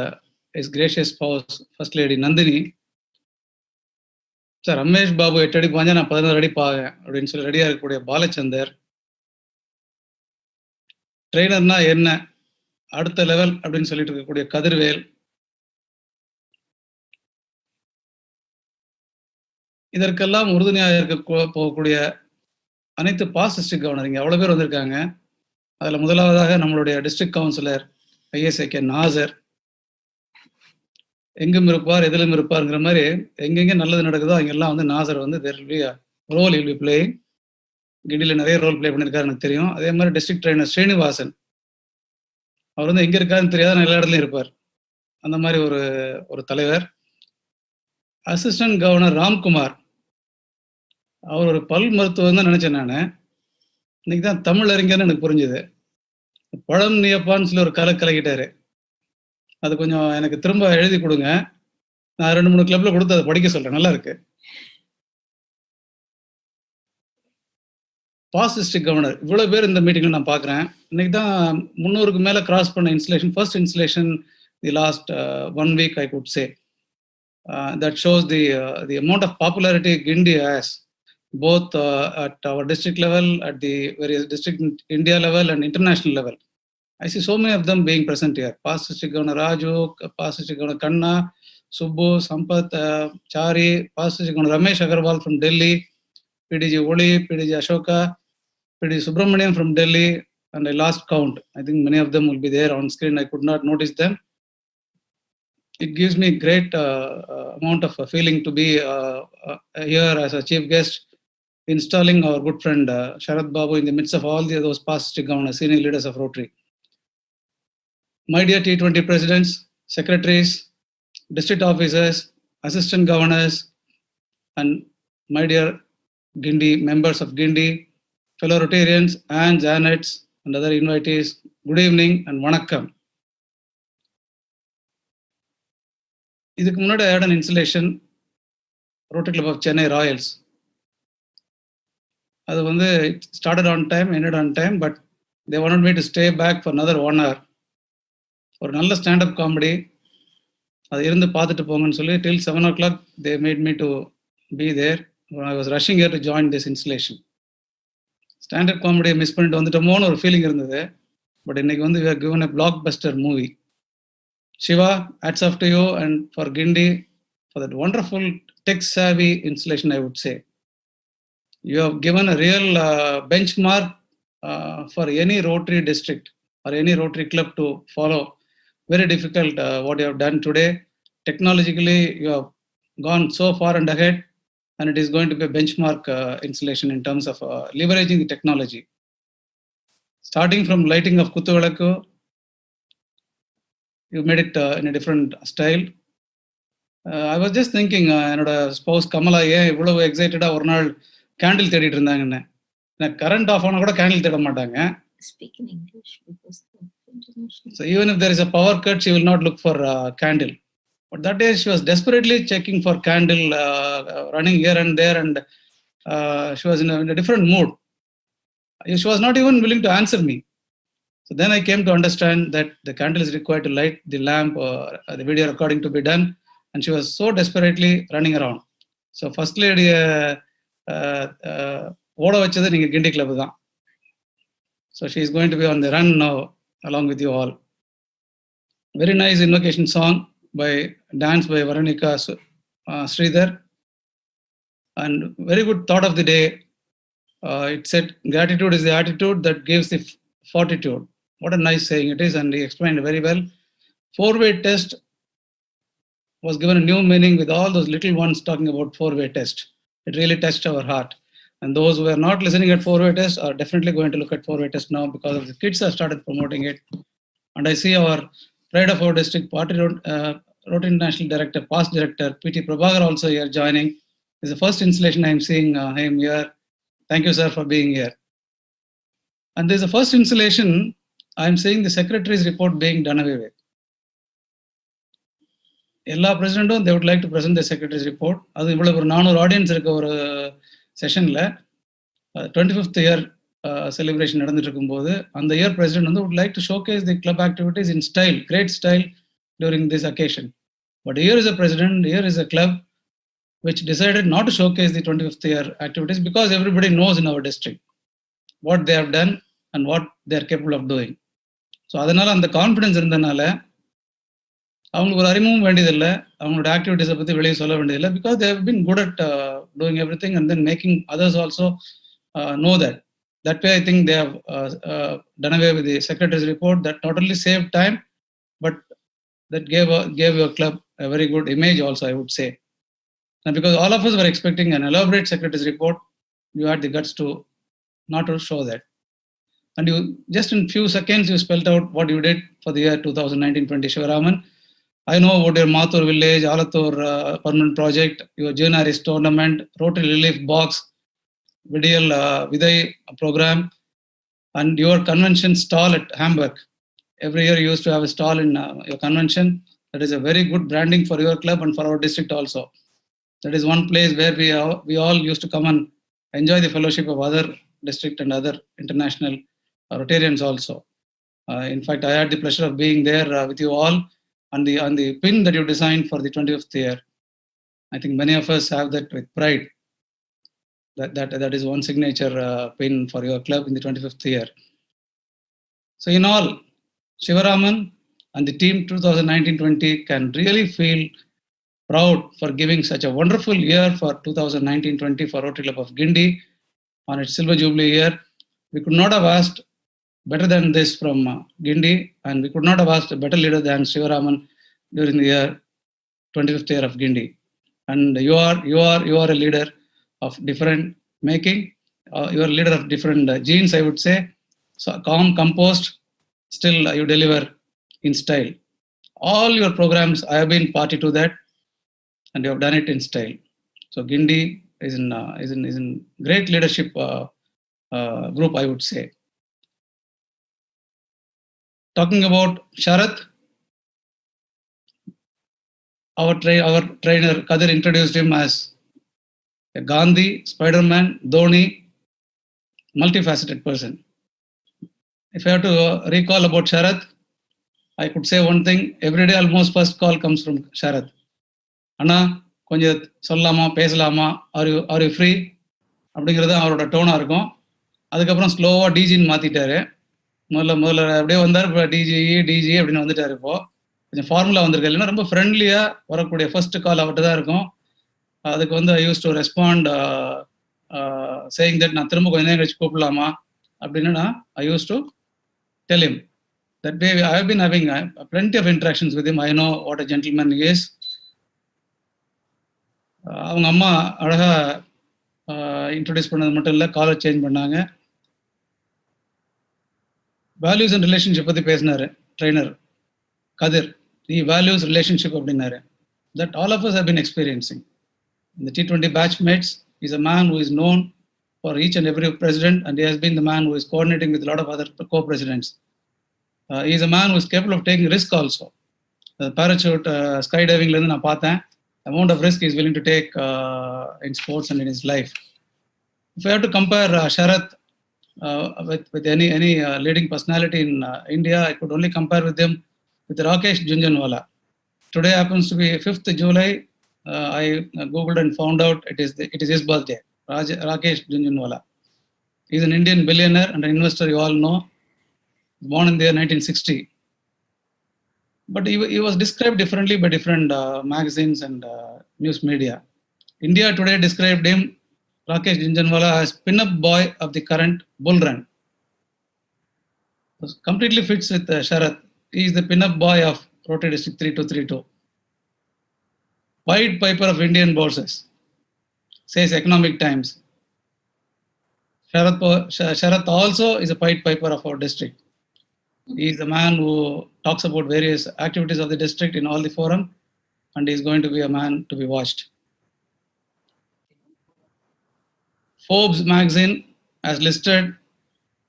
his gracious spouse first lady Nandini. Sir, Ramesh Babu 8 அடி பாஞ்சா நான் 11 அடி பாவேன் அப்படின்னு சொல்லி ரெடியா இருக்கக்கூடிய பாலச்சந்தர், ட்ரெயினர்னா என்ன அடுத்த லெவல் அப்படின்னு சொல்லிட்டு இருக்கக்கூடிய கதிர்வேல், இதற்கெல்லாம் உறுதுணையாக இருக்க போகக்கூடிய அனைத்து பாஸ் டிஸ்ட்ரிக்ட் கவர்னர், இங்கே அவ்வளோ பேர் வந்திருக்காங்க. அதில் முதலாவதாக நம்மளுடைய டிஸ்ட்ரிக்ட் கவுன்சிலர் ISAK நாசர், எங்கும் இருப்பார் எதிலும் இருப்பாருங்கிற மாதிரி எங்கெங்கே நல்லது நடக்குதோ அங்கெல்லாம் வந்து நாசர் வந்து ரோல் இல் பி பிளேயிங். கிண்டியில் நிறைய ரோல் பிளே பண்ணியிருக்காரு எனக்கு தெரியும். அதே மாதிரி டிஸ்ட்ரிக்ட் ட்ரெயினர் ஸ்ரீனிவாசன், அவர் வந்து எங்கே இருக்காருன்னு தெரியாத எல்லா இடத்துலையும் இருப்பார். அந்த மாதிரி ஒரு தலைவர். அசிஸ்டன்ட் கவர்னர் ராம்குமார், அவர் ஒரு பல் மருத்துவம் தான் நினைச்சேன் நான். இன்னைக்கு தான் தமிழ் அறிஞர்னு எனக்கு புரிஞ்சுது. பழம் நியப்பான்னு சொல்லி ஒரு கலக்கிட்டாரு. அது கொஞ்சம் எனக்கு திரும்ப எழுதி கொடுங்க, நான் 2-3 கிளப்ல கொடுத்து அதை படிக்க சொல்றேன், நல்லா இருக்கு. பாஸ் டிஸ்ட்ரிக்ட் கவர்னர், இவ்வளவு பேர் இந்த மீட்டிங்ல நான் பாக்குறேன். இன்னைக்கு தான் 300க்கு மேல கிராஸ் பண்ண installation, first installation the last 1 week I could say. That shows the amount of popularity Gindi has, both at our district level, at the various district India level and international level. I see so many of them being present here. Past District Governor Raju, Past District Governor Kanna, Subbu, Sampath, Chari, Past District Governor Ramesh Agarwal from Delhi, PDG Oli, PDG Ashoka, PDG Subramaniam from Delhi, and I lost count. I think many of them will be there on screen. I could not notice them. It gives me great amount of feeling to be here as a chief guest, installing our good friend Sharath Babu in the midst of all those past district governors, senior leaders of Rotary. My dear T20 presidents, secretaries, district officers, assistant governors, and my dear Gindi members of Gindi, fellow Rotarians, and Janets, and other invitees, good evening and vanakkam. இதுக்கு முன்னாடி I had an installation, Rotary Club of Chennai Royals. அது வந்து started on time, ended on time, but they wanted me to stay back for another 1 hour. ஒரு நல்ல stand up comedy, அது இருந்து பார்த்துட்டு போங்கன்னு சொல்லி till 7 o'clock they made me to be there. I was rushing here to join this installation. Standup காமெடியை miss பண்ணிட்டு வந்துட்டோமோன்னு ஒரு ஃபீலிங் இருந்தது. பட் இன்னைக்கு வந்து we are given a blockbuster movie. Shiva, hats off to you and for Gindi for that wonderful tech-savvy installation, I would say. You have given a real benchmark for any Rotary district or any Rotary club to follow. Very difficult what you have done today. Technologically, you have gone so far and ahead, and it is going to be a benchmark installation in terms of leveraging the technology. Starting from lighting of Kuthuvalakku, you made it in a different style. I was just thinking, என்னோட spouse Kamala ஏன் இவ்வளவு எக்ஸைட்டடா ஒரு நாள் candle தேடிட்டு இருந்தாங்கன்னு. Current off ஆனா கூட candle தேட மாட்டாங்க. Speak in English because international. So even if there is a power cut, she will not look for candle. But that day she was desperately checking for candle, running here and there, and she was in a different mood. She was not even willing to answer me. So then I came to understand that the candle is required to light the lamp or the video recording to be done. And she was so desperately running around. So first lady, ஓட வச்சது நீங்க கிண்டி club தான். So she is going to be on the run now along with you all. Very nice invocation song dance by Veronica Sridhar, and very good thought of the day. It said gratitude is the attitude that gives the fortitude. What a nice saying it is, and he explained very well. 4-way test was given a new meaning with all those little ones talking about 4-way test. It really touched our heart. And those who are not listening at 4-way test are definitely going to look at 4-way test now, because of the kids have started promoting it. And I see our pride of our district, Party Rotary International Director, past director, P.T. Prabhakar also here joining. This is the first installation I am seeing him here. Thank you, sir, for being here. And this is the first installation I am seeing the secretary's report being done away with. எல்லா பிரசிடென்ட்டும் they would like to present the secretary's report. அது இவ்வளவு ஒரு 400 audience இருக்க ஒரு செஷன்ல 25th year celebration நடந்துட்டு இருக்கும்போது அந்த year president வந்து would like to showcase the club activities in style, great style during this occasion. But here is a president, here is a club which decided not to showcase the 25th year activities because everybody knows in our district what they have done and what they are capable of doing. So அதனால அந்த confidence இருந்தனால அவங்களுக்கு ஒரு அறிமுகம் வேண்டியதில்லை, அவங்களோட ஆக்டிவிட்டீஸை பற்றி வெளியே சொல்ல வேண்டியதில்லை, because they have been good at doing everything and then making others also know that. That way I think they have done away with the secretary's report that not only saved time but that gave your club a very good image also, I would say. And because all of us were expecting an elaborate secretary's report, you had the guts to not to show that. And you just in few seconds you spelled out what you did for the year 2019-20, Shivaraman. I know about your Mathur village, Alathur permanent project, your Junaris tournament, Rotary Relief Box, Vidyal Viday program, and your convention stall at Hamburg. Every year you used to have a stall in your convention. That is a very good branding for your club and for our district also. That is one place where we all used to come and enjoy the fellowship of other district and other international Rotarians also. In fact, I had the pleasure of being there with you all. On the pin that you designed for the 25th year, I think many of us have that with pride. That is one signature pin for your club in the 25th year. So in all, Shivaraman and the team 2019-20 can really feel proud for giving such a wonderful year for 2019-20 for Rotary Club of Guindy on its Silver Jubilee year. We could not have asked better than this from Guindy, and we could not have asked a better leader than Shivaraman during the year 25th year of Guindy. And you are a leader of different making. You are a leader of different genes, I would say. So calm, composed, still you deliver in style. All your programs, I have been party to that, and you have done it in style. So Guindy is in great leadership group, I would say. Talking about Sharath, our trainer Kadir introduced him as a Gandhi, Spider-Man, Dhoni, multifaceted person. If I have to recall about Sharath, I could say one thing. Every day almost first call comes from Sharath. Anna, கொஞ்சம் சொல்லலாமா பேசலாமா, are you free அப்படிங்கிறது அவரோட டோனாக இருக்கும். அதுக்கப்புறம் ஸ்லோவாக டிஜின்னு மாற்றிட்டாரு. முதல்ல அப்படியே வந்தார், இப்போ டிஜி அப்படின்னு வந்துட்டார். இப்போ கொஞ்சம் ஃபார்முலா வந்திருக்கு, இல்லைன்னா ரொம்ப ஃப்ரெண்ட்லியாக வரக்கூடிய ஃபர்ஸ்ட் கால் அவர்கிட்ட தான் இருக்கும். அதுக்கு வந்து I use to respond saying that நான் திரும்ப கொஞ்ச நேரம் கழிச்சு கூப்பிடலாமா அப்படின்னா I use to tell him. That way I have been having plenty of interactions with him. I know what a gentleman he is. அவங்க அம்மா அழகாக இன்ட்ரடியூஸ் பண்ணது மட்டும் இல்லை, காலேஜ் சேஞ்ச் பண்ணாங்க. வேல்யூஸ் அண்ட் ரிலேஷன்ஷிப் பற்றி பேசினார் ட்ரெயினர் கதிர். தி வேல்யூஸ் ரிலேஷன்ஷிப் அப்படின்னாரு. That all of us have been experiencing. In the T20 batchmates, he is a man who is known for each and every president, and he has been the man who is coordinating with a lot of other co-presidents. He is a man who is capable of taking risk also. Parachute skydiving la na paathen, amount of risk he is willing to take in sports and in his life. If I have to compare Sharath with any leading personality in India. I could only compare with them with Rakesh Jhunjhunwala. Today happens to be 5th July. I googled and found out it is his birthday. Rakesh Jhunjhunwala. He's an Indian billionaire and an investor. You all know. Born in the year 1960. But he was described differently by different magazines and news media. India Today described him, Rakesh Jhunjhunwala, as pin-up boy of the current bull run. It completely fits with Sharath. He is the pin-up boy of Rotary District 3232. Pied Piper of Indian bourses, says Economic Times. Sharath also is a Pied Piper of our district. He is a man who talks about various activities of the district in all the forum, and he is going to be a man to be watched. Forbes magazine has listed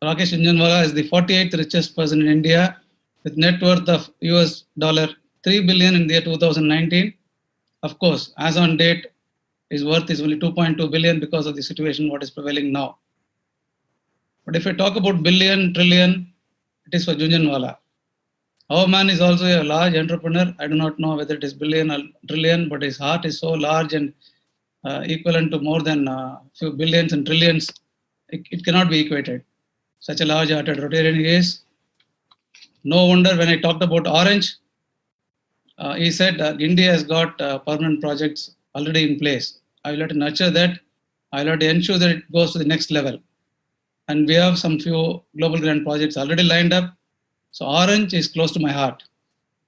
Rakesh Jhunjhunwala as the 48th richest person in India with net worth of $3 billion in the year 2019. Of course, as on date, his worth is only 2.2 billion because of the situation what is prevailing now. But if I talk about billion, trillion, it is for Jhunjhunwala. Our man is also a large entrepreneur. I do not know whether it is billion or trillion, but his heart is so large and equivalent to more than a few billions and trillions. It cannot be equated. Such a large-hearted Rotarian he is. No wonder when I talked about Orange, he said Guindy has got permanent projects already in place. I will have to nurture that. I will have to ensure that it goes to the next level. And we have some few global grant projects already lined up. So Orange is close to my heart.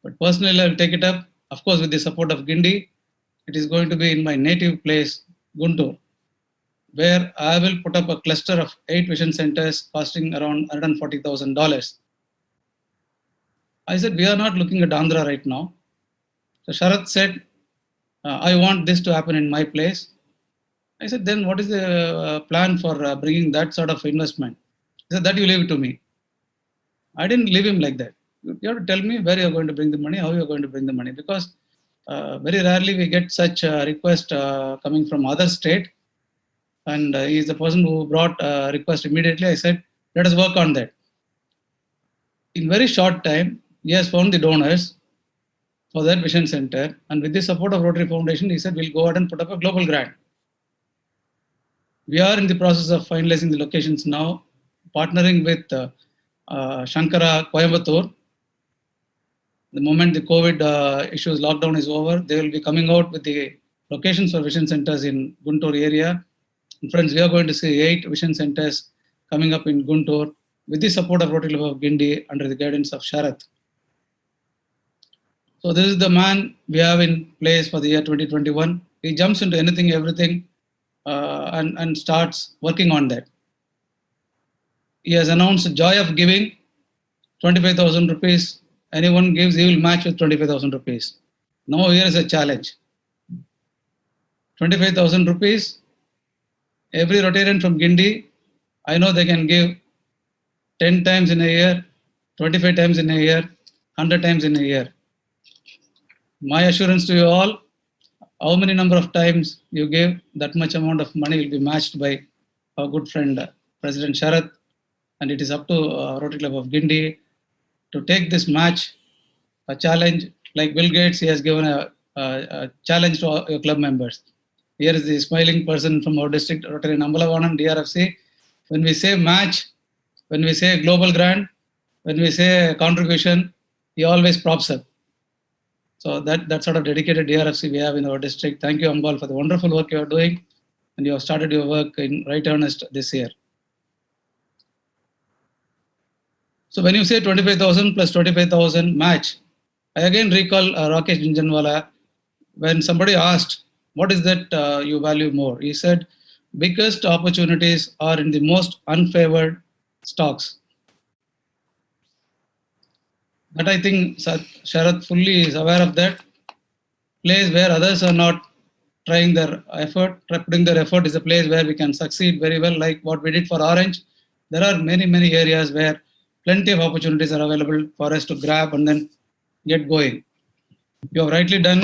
But personally, I will take it up, of course, with the support of Guindy. It is going to be in my native place, Guntur, where I will put up a cluster of 8 vision centers costing around $140,000. I said, we are not looking at Andhra right now. So Sharath said, I want this to happen in my place. I said, then what is the plan for bringing that sort of investment? He said, that you leave it to me. I didn't leave him like that. You have to tell me where you are going to bring the money, how you are going to bring the money, because very rarely we get such a request coming from other state. And he is the person who brought a request immediately. I said, let us work on that. In very short time, he has found the donors for that vision center. And with the support of Rotary Foundation, he said, we'll go ahead and put up a global grant. We are in the process of finalizing the locations now, partnering with Shankara Coimbatore. The moment the COVID issues lockdown is over, they will be coming out with the locations for vision centers in Guntur area. And friends, we are going to see 8 vision centers coming up in Guntur with the support of Rotary Club of Guindy under the guidance of Sharath. So this is the man we have in place for the year 2021. He jumps into anything, everything, and starts working on that. He has announced Joy of Giving, 25,000 rupees. Anyone gives, he will match with 25,000 rupees. Now here is a challenge. 25,000 rupees. Every Rotarian from Guindy, I know they can give 10 times in a year, 25 times in a year, 100 times in a year. My assurance to you all, how many number of times you give, that much amount of money will be matched by our good friend President Sharath. And it is up to Rotary Club of Guindy to take this match, a challenge. Like Bill Gates, he has given a challenge to all your club members. Here is the smiling person from our district, Rotary Ambalavanam, DRFC. When we say match, when we say global grant, when we say contribution, he always props up. So that sort of dedicated DRFC we have in our district. Thank you, Ambal, for the wonderful work you are doing. And you have started your work in right earnest this year. So when you say 25,000 plus 25,000 match, I again recall Rakesh Jhunjhunwala when somebody asked, what is that you value more? He said, biggest opportunities are in the most unfavored stocks. But I think Sharath fully is aware of that. Place where others are not trying their effort, putting their effort is a place where we can succeed very well, like what we did for Orange. There are many, many areas where plenty of opportunities are available for us to grab and then get going. You have rightly done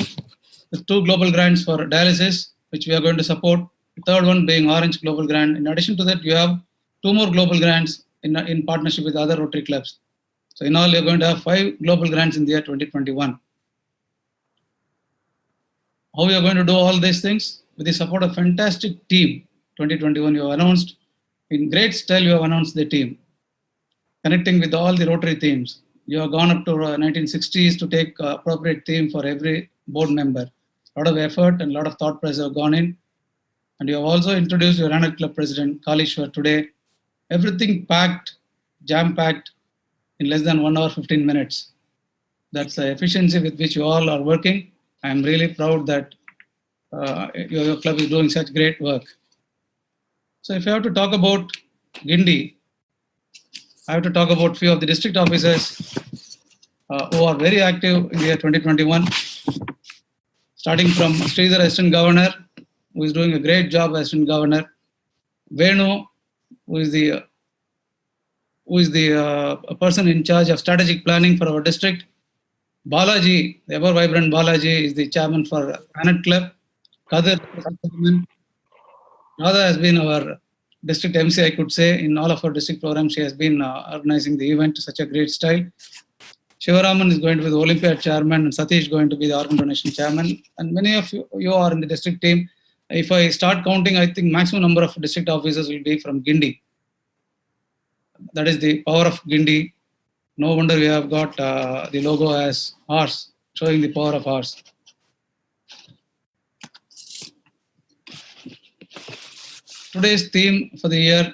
with 2 global grants for dialysis, which we are going to support. The third one being Orange Global Grant. In addition to that, you have 2 more global grants in partnership with other Rotary clubs. So in all, you're going to have 5 global grants in the year 2021. How we are going to do all these things? With the support of fantastic team. 2021 you have announced, in great style you have announced the team. Connecting with all the Rotary themes. You have gone up to 1960s to take appropriate theme for every board member. A lot of effort and a lot of thought process have gone in. And you have also introduced your Anak Club President, Kalishwar, today. Everything packed, jam-packed in less than 1 hour, 15 minutes. That's the efficiency with which you all are working. I'm really proud that your club is doing such great work. So if I have to talk about Guindy, I have to talk about few of the district officers who are very active in the year 2021. Starting from Sridhar, Assistant Governor, who is doing a great job as Assistant Governor. Venu, who is the person in charge of strategic planning for our district. Balaji, the ever vibrant Balaji, is the chairman for Anak Club. Kadir, Radha has been our district MC, I could say. In all of our district programs, she has been organizing the event to such a great style. Shivaraman is going to be the Olympiad chairman, and Satish is going to be the organ donation chairman. And many of you are in the district team. If I start counting, I think maximum number of district officers will be from Guindy. That is the power of Guindy. No wonder we have got the logo as horse, showing the power of horse. Today's theme for the year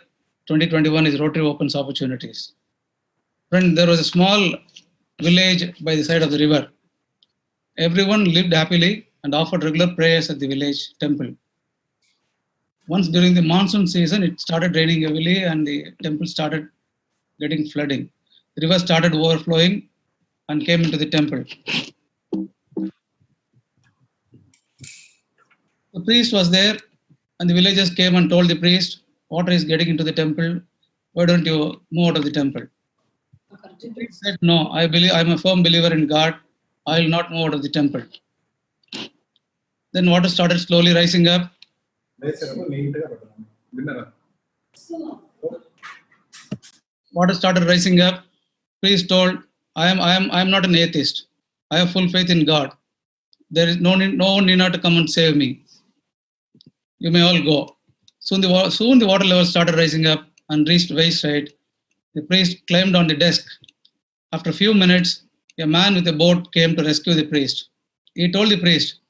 2021 is Rotary Opens Opportunities. Friend, there was a small village by the side of the river. Everyone lived happily and offered regular prayers at the village temple. Once during the monsoon season, it started raining heavily and the temple started getting flooding. The river started overflowing and came into the temple. The priest was there and the villagers came and told the priest, water is getting into the temple, why don't you move out of the temple? The priest said, no, I'm a firm believer in God, I will not move out of the temple. Then water started slowly rising up. Water started rising up. Priest told, I am not an atheist. I have full faith in God. There is no one need not to come and save me. You may all go. Soon the water level started rising up and reached waist height. The priest climbed on the desk. After a few minutes, a man with a boat came to rescue the priest. He told the priest,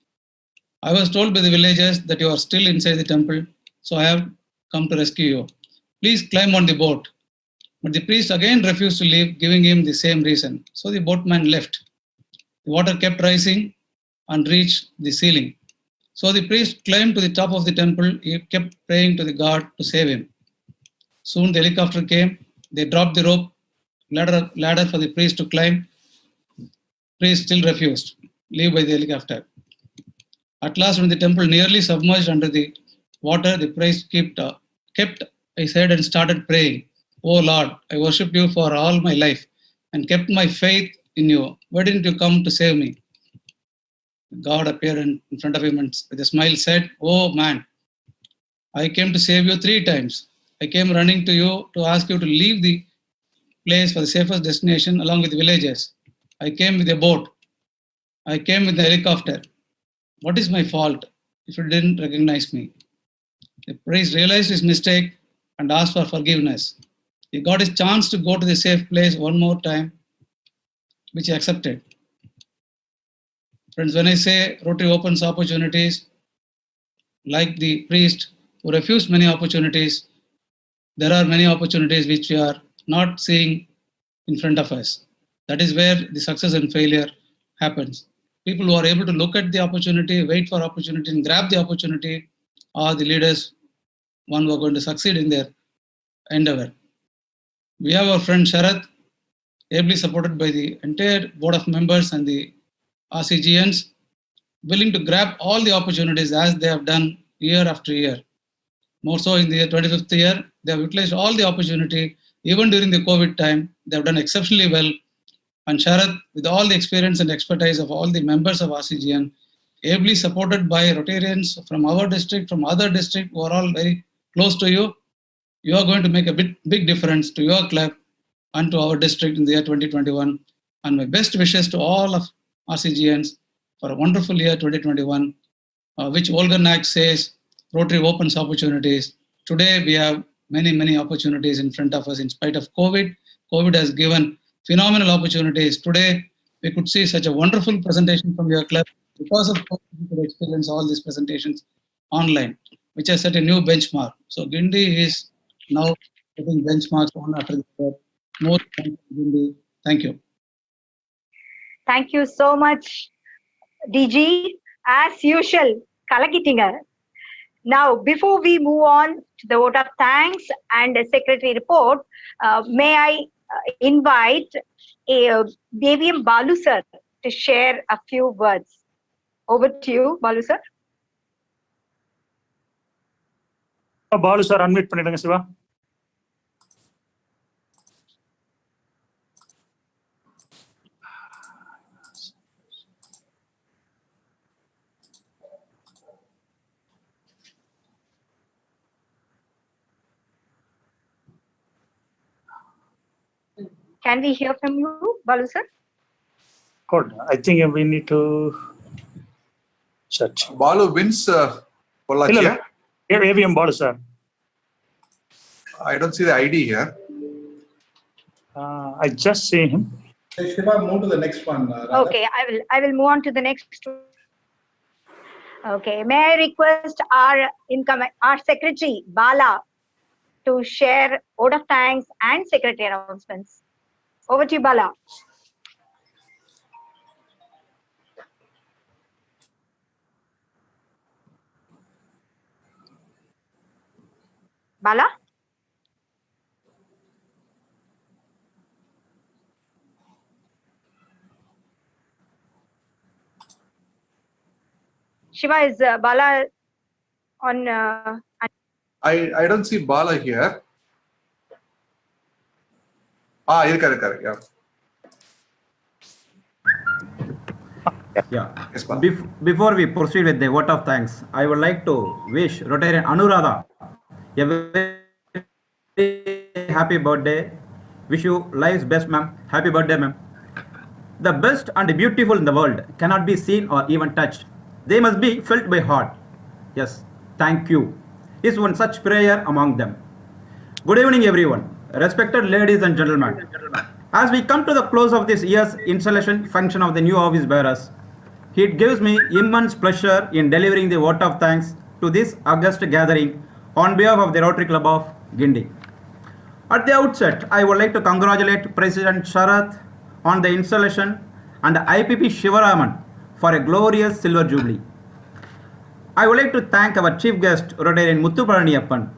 I was told by the villagers that you are still inside the temple, so I have come to rescue you. Please climb on the boat. But the priest again refused to leave, giving him the same reason. So the boatman left. The water kept rising and reached the ceiling. So the priest climbed to the top of the temple. He kept praying to the God to save him. Soon the helicopter came. They dropped the rope, ladder for the priest to climb. Priest still refused. Leave by the helicopter. At last, when the temple nearly submerged under the water, the priest kept his head and started praying. Oh Lord, I worship you for all my life and kept my faith in you. Why didn't you come to save me? God appeared in front of him and with a smile said, oh man, I came to save you 3 times. I came running to you to ask you to leave the place for the safest destination along with the villagers. I came with a boat. I came with a helicopter. What is my fault if you didn't recognize me? The priest realized his mistake and asked for forgiveness. He got his chance to go to the safe place one more time, which he accepted. Friends, when I say Rotary opens opportunities, like the priest who refused many opportunities, there are many opportunities which we are not seeing in front of us. That is where the success and failure happens. People who are able to look at the opportunity, wait for opportunity and grab the opportunity are the leaders, one who are going to succeed in their endeavor. We have our friend Sharath, ably supported by the entire board of members and the RCGNs, willing to grab all the opportunities as they have done year after year. More so in the 25th year, they have utilized all the opportunity. Even during the COVID time, they have done exceptionally well. And Sharath, with all the experience and expertise of all the members of RCGN, ably supported by Rotarians from our district, from other districts who are all very close to you, you are going to make a big difference to your club and to our district in the year 2021. And my best wishes to all of RCGNs for a wonderful year 2021, which Olga Naik says, Rotary opens opportunities. Today we have many opportunities in front of us in spite of COVID. COVID has given phenomenal opportunities. Today we could see such a wonderful presentation from your club. Because of COVID, we could experience all these presentations online, which has set a new benchmark. So Guindy is now setting benchmarks one after the other. More thank you, Guindy. Thank you. Thank you so much, DG. As usual, Kalakitinga. Now, before we move on to the vote of thanks and the secretary report, may I invite Deviam Balu sir to share a few words. Over to you, Balu sir. Balu sir, unmute பண்ணிடுங்க Siva. Can we hear from you, Balu sir? Good. I think we need to search. Balu wins Pollachiya. AVM Balu sir. I don't see the ID here. I just see him. Shiva, move to the next one. Okay, I will move on to the next one. Okay, may I request our secretary Bala to share vote of thanks and secretary announcements. Over to you, Bala. Bala? Shiva, is Bala on? I don't see Bala here. Correct. Yeah. Yes, before we proceed with the vote of thanks, I would like to wish Rotarian Anuradha a very happy birthday. Wish you life's best, ma'am. Happy birthday, ma'am. The best and beautiful in the world cannot be seen or even touched. They must be felt by heart. Yes, thank you. Is one such prayer among them. Good evening, everyone. Respected ladies and gentlemen. As we come to the close of this year's installation function of the new office bearers, it gives me immense pleasure in delivering the vote of thanks to this august gathering on behalf of the Rotary Club of Guindy. At the outset, I would like to congratulate President Sharath on the installation and IPP Shivaraman for a glorious silver jubilee. I would like to thank our chief guest, Rotarian Muthu Palaniyappan,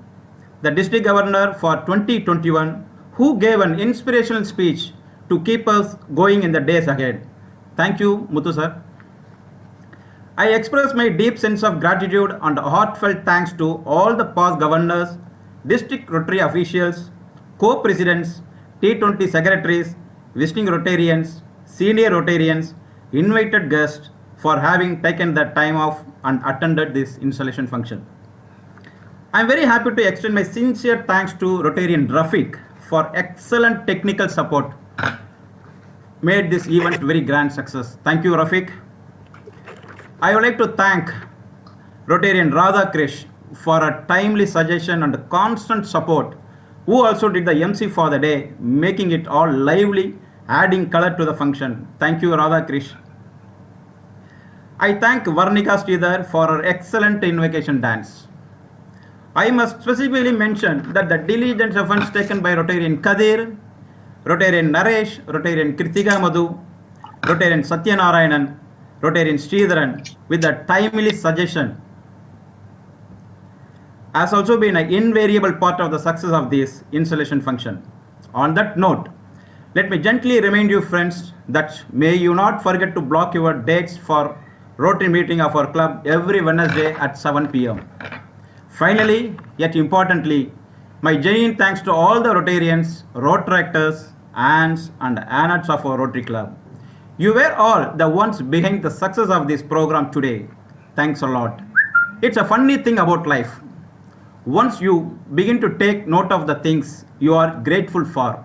the district governor for 2021, who gave an inspirational speech to keep us going in the days ahead. Thank you, Muthu sir. I express my deep sense of gratitude and heartfelt thanks to all the past governors, district Rotary officials, co-presidents, T20 secretaries, visiting Rotarians, senior Rotarians, invited guests for having taken the time off and attended this installation function. I am very happy to extend my sincere thanks to Rotarian Rafiq for excellent technical support. Made this event very grand success. Thank you, Rafiq. I would like to thank Rotarian Radha Krish for a timely suggestion and constant support, who also did the MC for the day, making it all lively, adding color to the function. Thank you, Radha Krish. I thank Varnika Sridhar for her excellent invocation dance. I must specifically mention that the diligent efforts taken by Rotarian Kadir, Rotarian Naresh, Rotarian Kritika Madhu, Rotarian Satyanarayanan, Rotarian Sridharan with the timely suggestion has also been an invariable part of the success of this installation function. On that note, let me gently remind you friends that may you not forget to block your dates for Rotary meeting of our club every Wednesday at 7 p.m. Finally, yet importantly, my genuine thanks to all the Rotarians, Rotaractors, aunts and aunts of our Rotary Club. You were all the ones behind the success of this program today. Thanks a lot. It's a funny thing about life. Once you begin to take note of the things you are grateful for,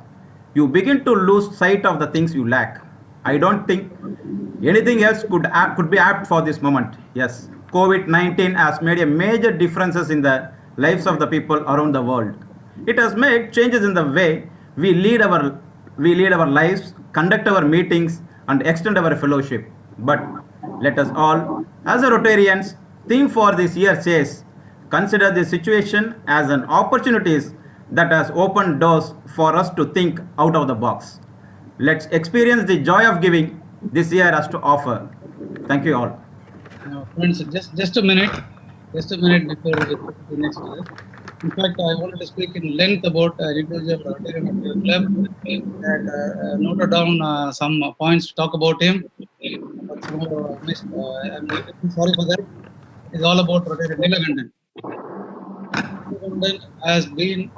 you begin to lose sight of the things you lack. I don't think anything else could be apt for this moment. Yes, COVID-19 has made a major differences in the lives of the people around the world. It has made changes in the way we lead our lives, conduct our meetings, and extend our fellowship. But let us all, as a Rotarians, theme for this year says, consider this situation as an opportunity that has opened doors for us to think out of the box. Let's experience the joy of giving this year has to offer. Thank you all. Friends, just a minute before we get to the next year. In fact, I wanted to speak in length about individual Rotarian Club. I noted down some points to talk about him. But somehow I missed. I'm sorry for that. It's all about Rotarian Neelakandan. Neelakandan has been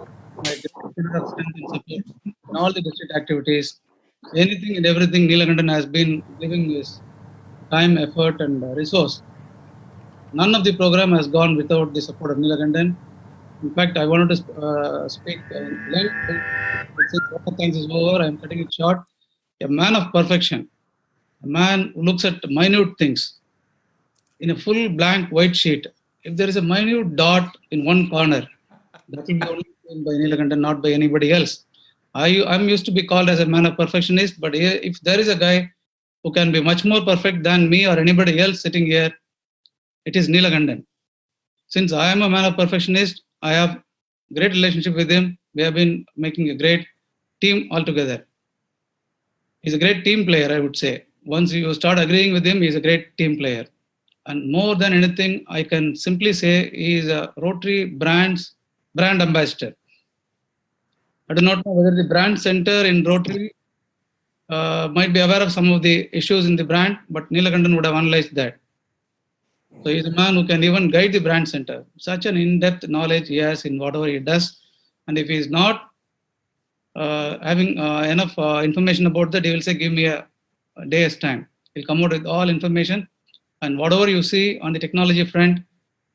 my pillar of strength and support in all the district activities. Anything and everything Neelakandan has been giving his time, effort, and resource. None of the program has gone without the support of Neelakandan. In fact, I wanted to speak in length. Since all things is over, I am cutting it short. A man of perfection, a man who looks at minute things in a full blank white sheet. If there is a minute dot in one corner, that will be only seen by Neelakandan, not by anybody else. I'm used to be called as a man of perfectionist, but if there is a guy who can be much more perfect than me or anybody else sitting here, it is Neelakandan. Since I am a man of perfectionist, I have great relationship with him. We have been making a great team altogether. He's a great team player, I would say. Once you start agreeing with him, he's a great team player. And more than anything, I can simply say he is a Rotary brand ambassador. I do not know whether the brand center in Rotary might be aware of some of the issues in the brand, but Neelakandan would have analyzed that. So he's a man who can even guide the brand center. Such an in-depth knowledge he has in whatever he does. And if he is not having enough information about that, he will say, give me a day's time. He'll come out with all information. And whatever you see on the technology front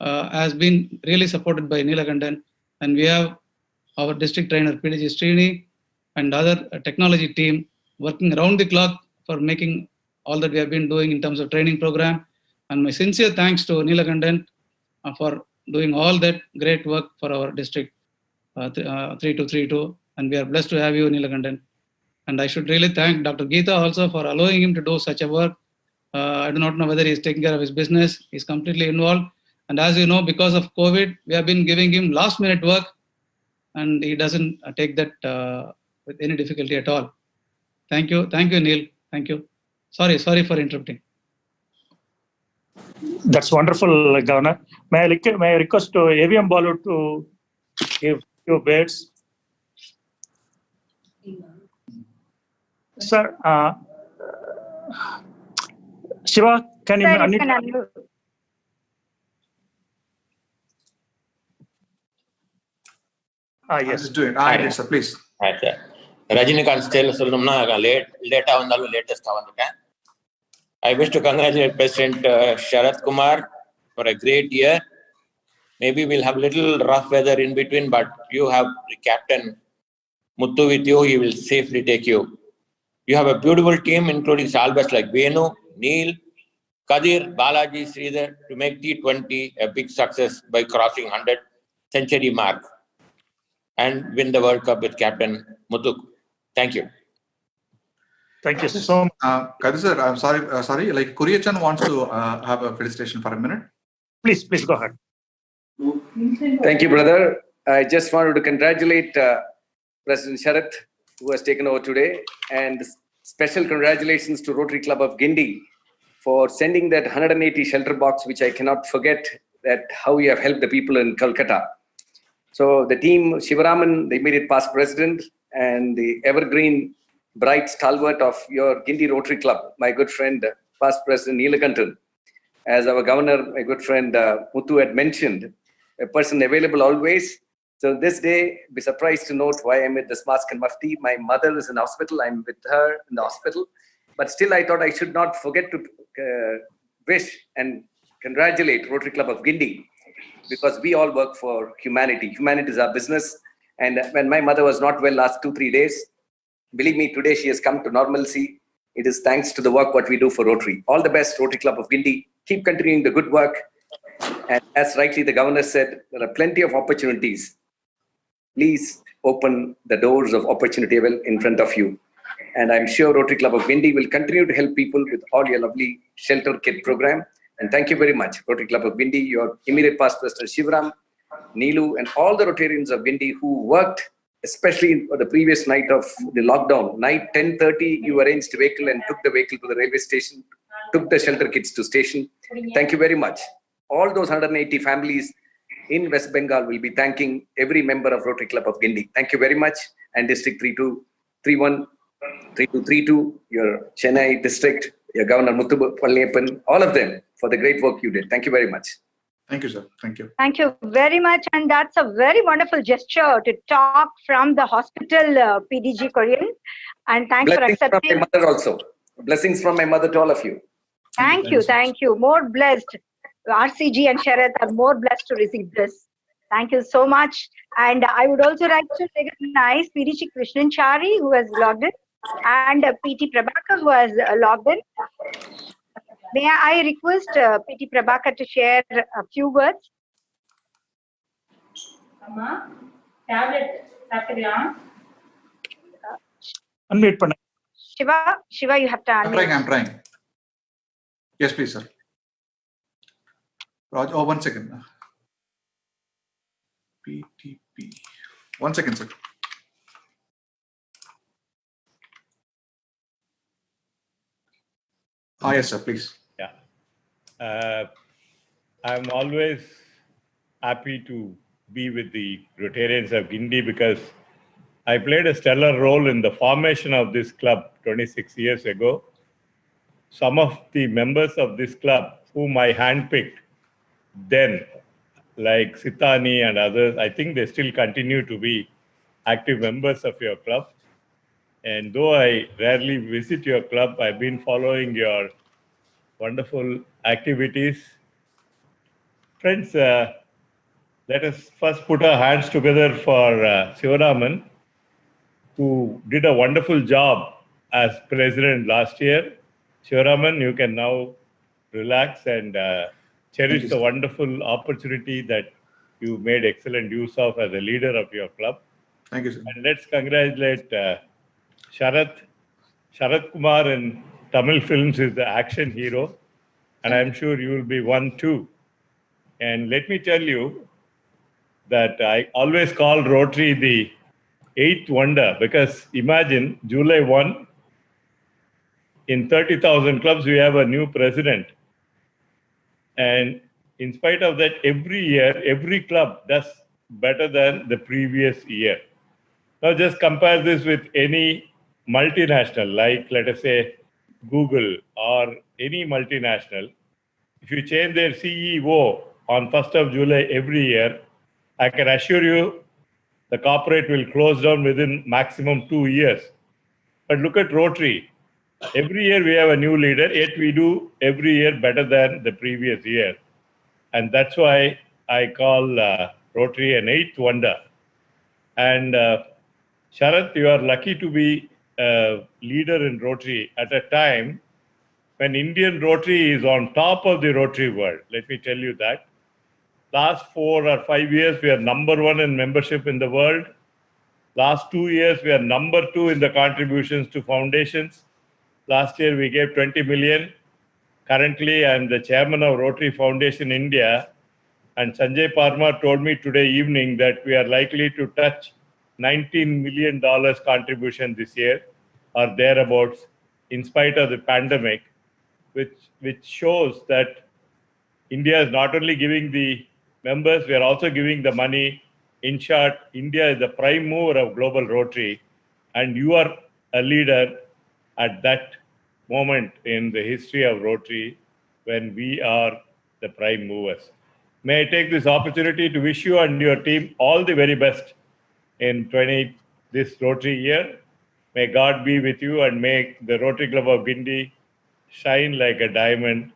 has been really supported by Neelakandan. And we have our district trainer, PDG Srini, and other technology team working around the clock for making all that we have been doing in terms of training program. And my sincere thanks to Neelakandan for doing all that great work for our district 3232. And we are blessed to have you, Neelakandan. And I should really thank Dr. Geeta also for allowing him to do such a work. I do not know whether he is taking care of his business. He's completely involved. And as you know, because of COVID, we have been giving him last minute work. And he doesn't take that with any difficulty at all. Thank you. Thank you, Neil. Thank you. Sorry for interrupting. That's wonderful, Governor. May I request to AVM Balu to give few words? Sir, Shiva, can you unmute? Yes. Just do it. Yes, sir, please. Rajinikanth style சொல்லணும்னா லேட்டா வந்தாலும் லேட்டஸ்டா வந்துட்டேன். I wish to congratulate President Sharath Kumar for a great year. Maybe we'll have little rough weather in between, but you have the Captain Muthu with you. He will safely take you. You have a beautiful team, including Salbas like Venu, Neil, Kadir, Balaji, Sridhar, to make T20 a big success by crossing 100 century mark and win the World Cup with Captain Muthu. Thank you. Thank you so much. Kadir sir, I'm sorry. Like Kuriyachan wants to have a felicitation for a minute. Please go ahead. Thank you, brother. I just wanted to congratulate President Sharath, who has taken over today, and special congratulations to Rotary Club of Guindy for sending that 180 shelter box, which I cannot forget that how you have helped the people in Calcutta. So the team, Shivaraman, the immediate past president, and the evergreen bright stalwart of your Guindy Rotary Club, my good friend, past president Neelakandan, as our governor, my good friend Muthu had mentioned, a person available always. So this day, be surprised to note why I'm with this mask and mufti. My mother is in hospital. I'm with her in the hospital. But still, I thought I should not forget to wish and congratulate Rotary Club of Guindy because we all work for humanity. Humanity is our business. And when my mother was not well last 2-3 days, believe me, today she has come to normalcy. It is thanks to the work what we do for Rotary. All the best, Rotary Club of Guindy. Keep continuing the good work. And as rightly the governor said, there are plenty of opportunities. Please open the doors of opportunity in front of you. And I'm sure Rotary Club of Guindy will continue to help people with all your lovely shelter kit program. And thank you very much, Rotary Club of Guindy, your immediate past President Shivram, Neelu, and all the Rotarians of Guindy who worked, especially the previous night of the lockdown. Night 10:30, you arranged a vehicle and took the vehicle to the railway station, took the shelter kits to station. Thank you very much. All those 180 families in West Bengal will be thanking every member of Rotary Club of Guindy. Thank you very much. And District 3231, 3232, your Chennai district, your Governor Muthu Palliyappan, all of them for the great work you did. Thank you very much. Thank you, sir. Thank you. Thank you very much. And that's a very wonderful gesture to talk from the hospital, PDG Korean. And thanks Blessings for accepting. from my mother also. Blessings from my mother to all of you. Thank you. Thank you. More blessed. RCG and Sharath are more blessed to receive this. Thank you so much. And I would also like to recognize PDG Krishnan Chari, who has logged in, and PT Prabhakar, who has logged in. May I request PT Prabhakar to share a few words? Unmute panna. Shiva, you have to unmute. I'm trying. Yes, please, sir. Raj, 1 second. PTP. 1 second, sir. Yes, sir, please. Yeah. I'm always happy to be with the Rotarians of Guindy because I played a stellar role in the formation of this club 26 years ago. Some of the members of this club whom I handpicked then, like Sitani and others, I think they still continue to be active members of your club. And though I rarely visit your club, I've been following your wonderful activities. Friends, let us first put our hands together for Sivaraman, who did a wonderful job as president last year. Sivaraman, you can now relax and cherish the wonderful opportunity that you made excellent use of as a leader of your club. Thank you, sir. And let's congratulate Sharath. Sharath Kumar in Tamil films is the action hero, and I'm sure you will be one too. And let me tell you that I always call Rotary the 8th wonder, because imagine July 1, in 30,000 clubs, we have a new president. And in spite of that, every year, every club does better than the previous year. Now just compare this with any multinational, like let us say Google or any multinational. If you change their CEO on 1st of July every year, I can assure you the corporate will close down within maximum 2 years. But look at Rotary. Every year we have a new leader, yet we do every year better than the previous year. And that's why I call Rotary an 8th wonder. And Sharath, you are lucky to be a leader in Rotary at a time when Indian Rotary is on top of the Rotary world. Let me tell you that. Last 4 or 5 years, we are #1 in membership in the world. Last 2 years, we are #2 in the contributions to foundations. Last year, we gave 20 million. Currently, I am the chairman of Rotary Foundation India. And Sanjay Parmar told me today evening that we are likely to touch $19 million contribution this year, or thereabouts, in spite of the pandemic, which shows that India is not only giving the members, we are also giving the money. In short, India is the prime mover of global Rotary, and you are a leader at that moment in the history of Rotary when we are the prime movers. May I take this opportunity to wish you and your team all the very best in this Rotary year. May God be with you and make the Rotary Club of Guindy shine like a diamond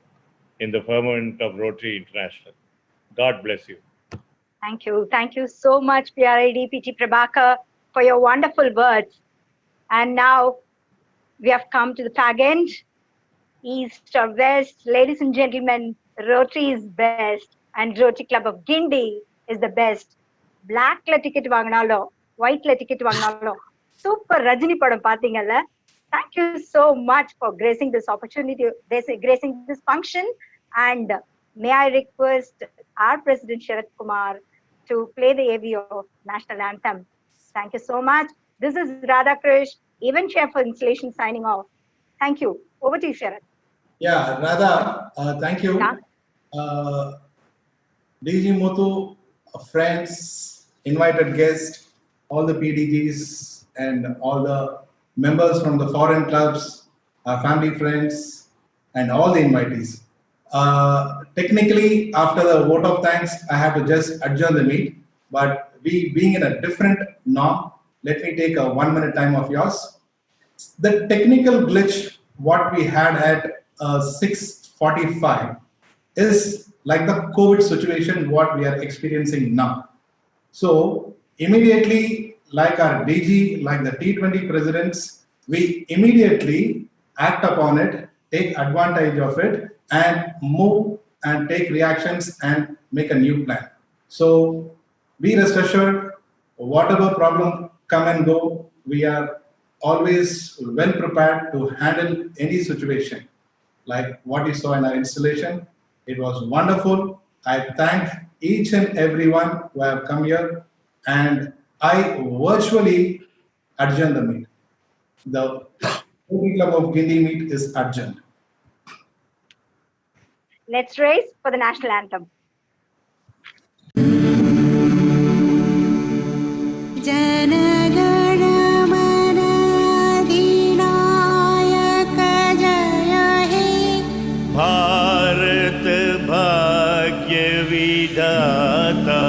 in the firmament of Rotary International. God bless you. Thank you. Thank you so much, PRID PT Prabhakar, for your wonderful words. And now we have come to the fag end. East or West, ladies and gentlemen, Rotary is best and Rotary Club of Guindy is the best. Blackla ticket vaangnalo, whiteல ticket vaangnalo. Super Rajini padam pathingalla. Thank you so much for gracing this opportunity, gracing this function. And may I request our President Sharath Kumar to play the AV of National Anthem. Thank you so much. This is Radha Krish, event chair for installation, signing off. Thank you. Over to you, Sharath. Yeah, Radha, thank you. DG Muthu, friends, invited guests, all the PDGs, and all the members from the foreign clubs, our family friends, and all the invitees. Technically, after the vote of thanks, I have to just adjourn the meet. But we being in a different norm, let me take a 1 minute time of yours. The technical glitch, what we had at 6:45 is like the COVID situation, what we are experiencing now. So immediately, like our DG, like the T20 presidents, we immediately act upon it, take advantage of it, and move and take reactions and make a new plan. So be rest assured, whatever problem come and go, we are always well prepared to handle any situation. Like what you saw in our installation, it was wonderful. I thank each and everyone who have come here, and I virtually adjourn the meet. The Rotary Club of Guindy meet is adjourned. Let's raise for the national anthem. Bharat भाग्य विधाता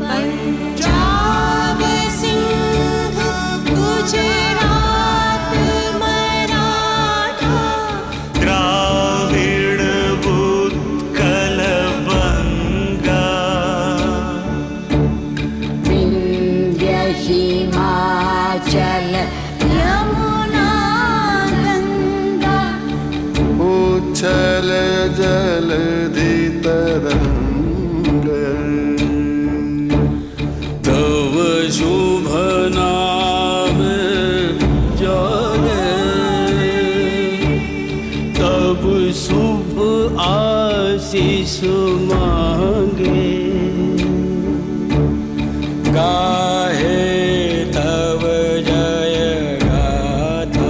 पंजाब सिंह गुजरात मराठा द्राविड़ उत्कल बंगा विंध्य हिमाचल उच्छल जलधि तरंग तव शुभ नाम जाने तब शुभ आशीष मांगे गाहे तव जय गाथा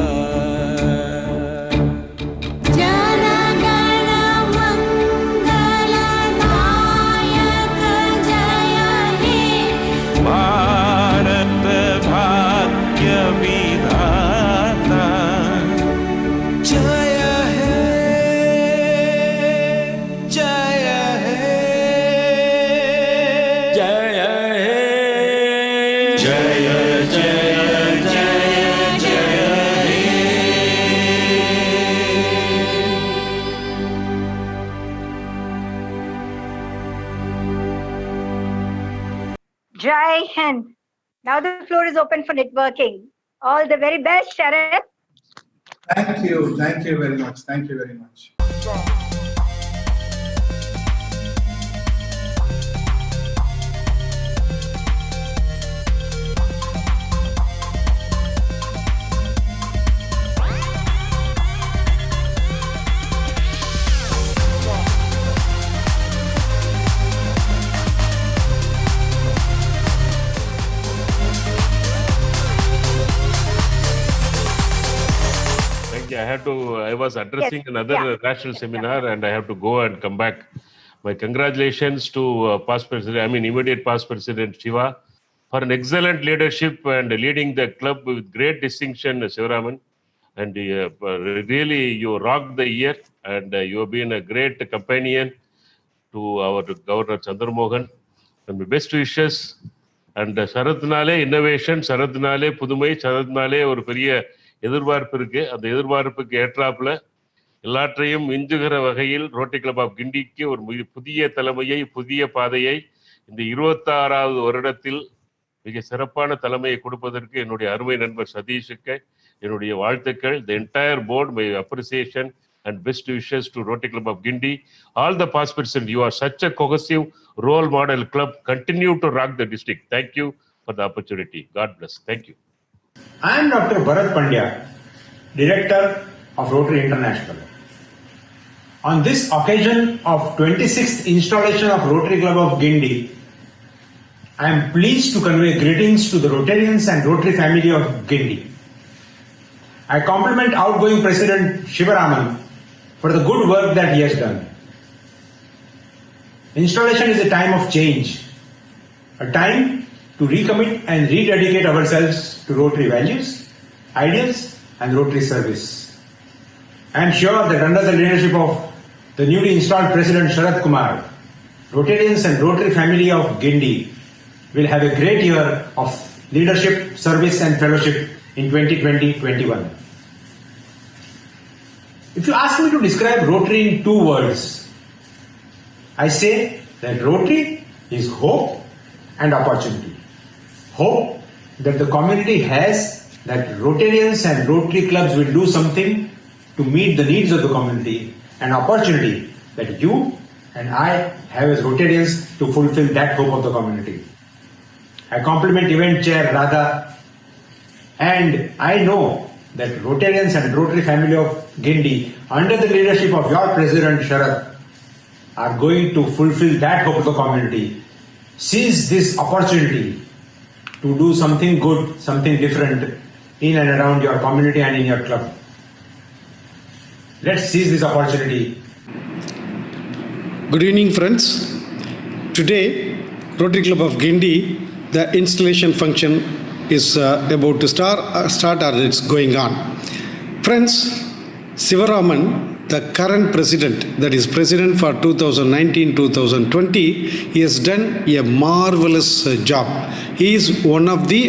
भारत भाग्य विधाता जय है जय है जय है जय जय जय जय Jai Hind. Now the floor is open for networking. All the very best, Sharath. Thank you very much. Thank you very much. I was addressing another national seminar and I have to go and come back. My congratulations to past president, immediate past president Shiva for an excellent leadership and leading the club with great distinction, Shivaraman. And really you rocked the year and you have been a great companion to our Governor Chandramohan. And my best wishes. And Sharathnaale innovation, Sharathnaale Pudumai, Sharathnaale ஒரு பெரிய எதிர்பார்ப்பு இருக்கு. அந்த எதிர்பார்ப்புக்கு ஏற்றாப்புல எல்லாற்றையும் மிஞ்சுகிற வகையில் rotary Club of கிண்டிக்கு ஒரு புதிய தலைமையை, புதிய பாதையை இந்த 26வது வருடத்தில் மிக சிறப்பான தலைமையை கொடுப்பதற்கு என்னுடைய அருமை நண்பர் சதீஷுக்கு என்னுடைய வாழ்த்துக்கள். The entire board, my appreciation and best wishes to Rotary Club of Guindy. All the past president, you are such a cohesive role model club. Continue to rock the district. Thank you for the opportunity. God bless. Thank you. I am Dr. Bharat Pandya, Director of Rotary International. On this occasion of 26th installation of Rotary Club of Guindy, I am pleased to convey greetings to the Rotarians and Rotary family of Guindy. I compliment outgoing President Shivaraman for the good work that he has done. Installation is a time of change, a time to recommit and rededicate ourselves to Rotary values, ideals and Rotary service. I am sure that under the leadership of the newly installed President Sharath Kumar, Rotarians and Rotary family of Guindy will have a great year of leadership, service and fellowship in 2020-21. If you ask me to describe Rotary in 2 words, I say that Rotary is hope and opportunity. Hope that the community has, that Rotarians and Rotary clubs will do something to meet the needs of the community, and opportunity that you and I have as Rotarians to fulfill that hope of the community. I compliment event chair Radha, and I know that Rotarians and Rotary family of Guindy, under the leadership of your President Sharath, are going to fulfill that hope of the community. Seize this opportunity to do something good, something different in and around your community and in your club. Let's seize this opportunity. Good evening, friends. Today, Rotary Club of Guindy, the installation function is about to start or it's going on. Friends, Sivaraman, the current president, that is president for 2019-2020, he has done a marvelous job. He is one of the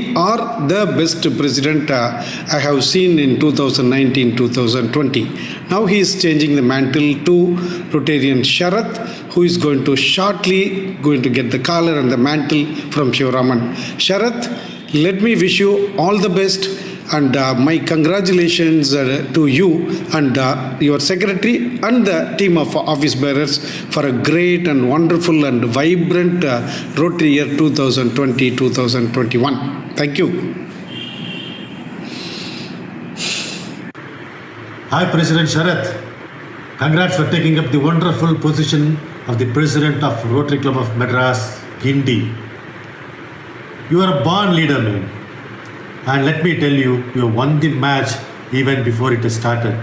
best president I have seen in 2019-2020. Now he is changing the mantle to Rotarian Sharath, who is going to shortly going to get the collar and the mantle from Shivaraman. Sharath, let me wish you all the best. And my congratulations to you and your secretary and the team of office bearers for a great and wonderful and vibrant Rotary year 2020-2021. Thank you. Hi, President Sharath. Congrats for taking up the wonderful position of the President of Rotary Club of Madras, Guindy. You are a born leader, man. And let me tell you, you won the match even before it started.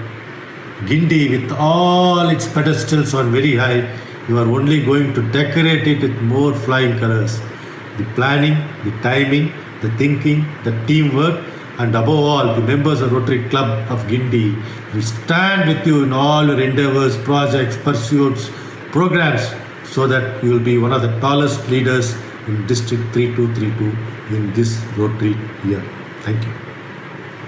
Guindy, with all its pedestals on very high, you are only going to decorate it with more flying colors. The planning, the timing, the thinking, the teamwork, and above all, the members of Rotary Club of Guindy will stand with you in all your endeavors, projects, pursuits, programs, so that you will be one of the tallest leaders in District 3232 in this Rotary year. Thank you.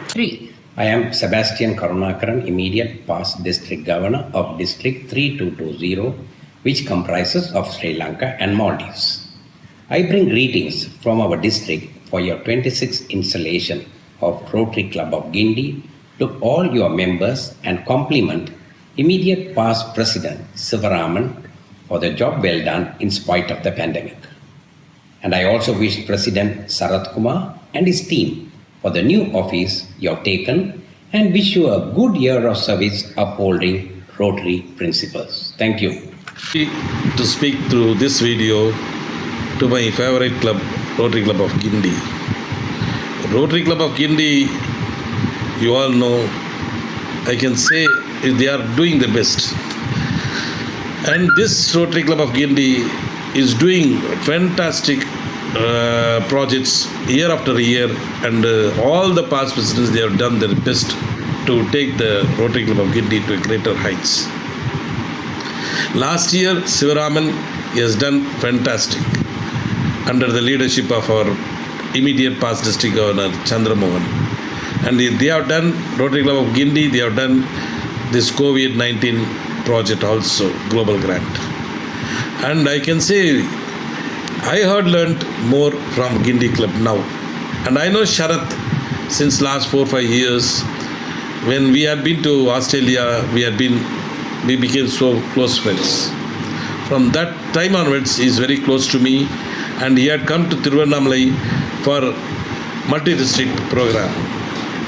3. I am Sebastian Karunakaran, immediate past District Governor of District 3220, which comprises of Sri Lanka and Maldives. I bring greetings from our district for your 26th installation of Rotary Club of Guindy to all your members and compliment immediate past President Sivaraman for the job well done in spite of the pandemic. And I also wish President Sharath Kumar and his team for the new office you have taken and wish you a good year of service upholding Rotary principles. Thank you. To speak through this video to my favorite club, Rotary Club of Guindy. Rotary Club of Guindy, you all know, I can say they are doing the best. And this Rotary Club of Guindy is doing fantastic projects year after year, and all the past presidents, they have done their best to take the Rotary Club of Guindy to greater heights. Last year, Sivaraman has done fantastic under the leadership of our immediate past district governor Chandra Mohan, and they have done Rotary Club of Guindy, they have done this COVID-19 project also, global grant. And I can say I had learnt more from Guindy Club now. And I know Sharath since last 4-5 years. When we had been to Australia, we became so close friends. From that time onwards, he is very close to me, and he had come to Tiruvannamalai for multi-district program,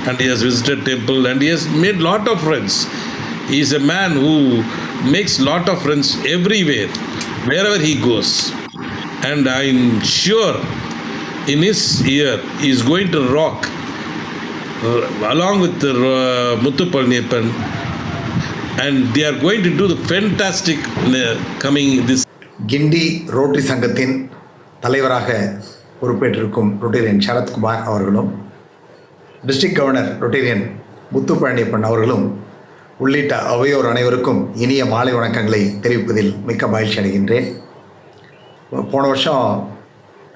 and he has visited temple, and he has made lot of friends. He is a man who makes lot of friends everywhere, wherever he goes, and I am sure in his year he is going to rock along with Muthu Palniyappan, and they are going to do the fantastic coming this. Guindy rotary சங்கத்தின் தலைவராக பொறுப்பேற்றிருக்கும் Rotarian Sarathkumar அவர்களும், district governor Rotarian முத்து பழனியப்பன் அவர்களும் உள்ளிட்ட அவையோர் அனைவருக்கும் இனிய மாலை வணக்கங்களை தெரிவிப்பதில் மிக்க மகிழ்ச்சி அடைகின்றேன். போன வருஷம்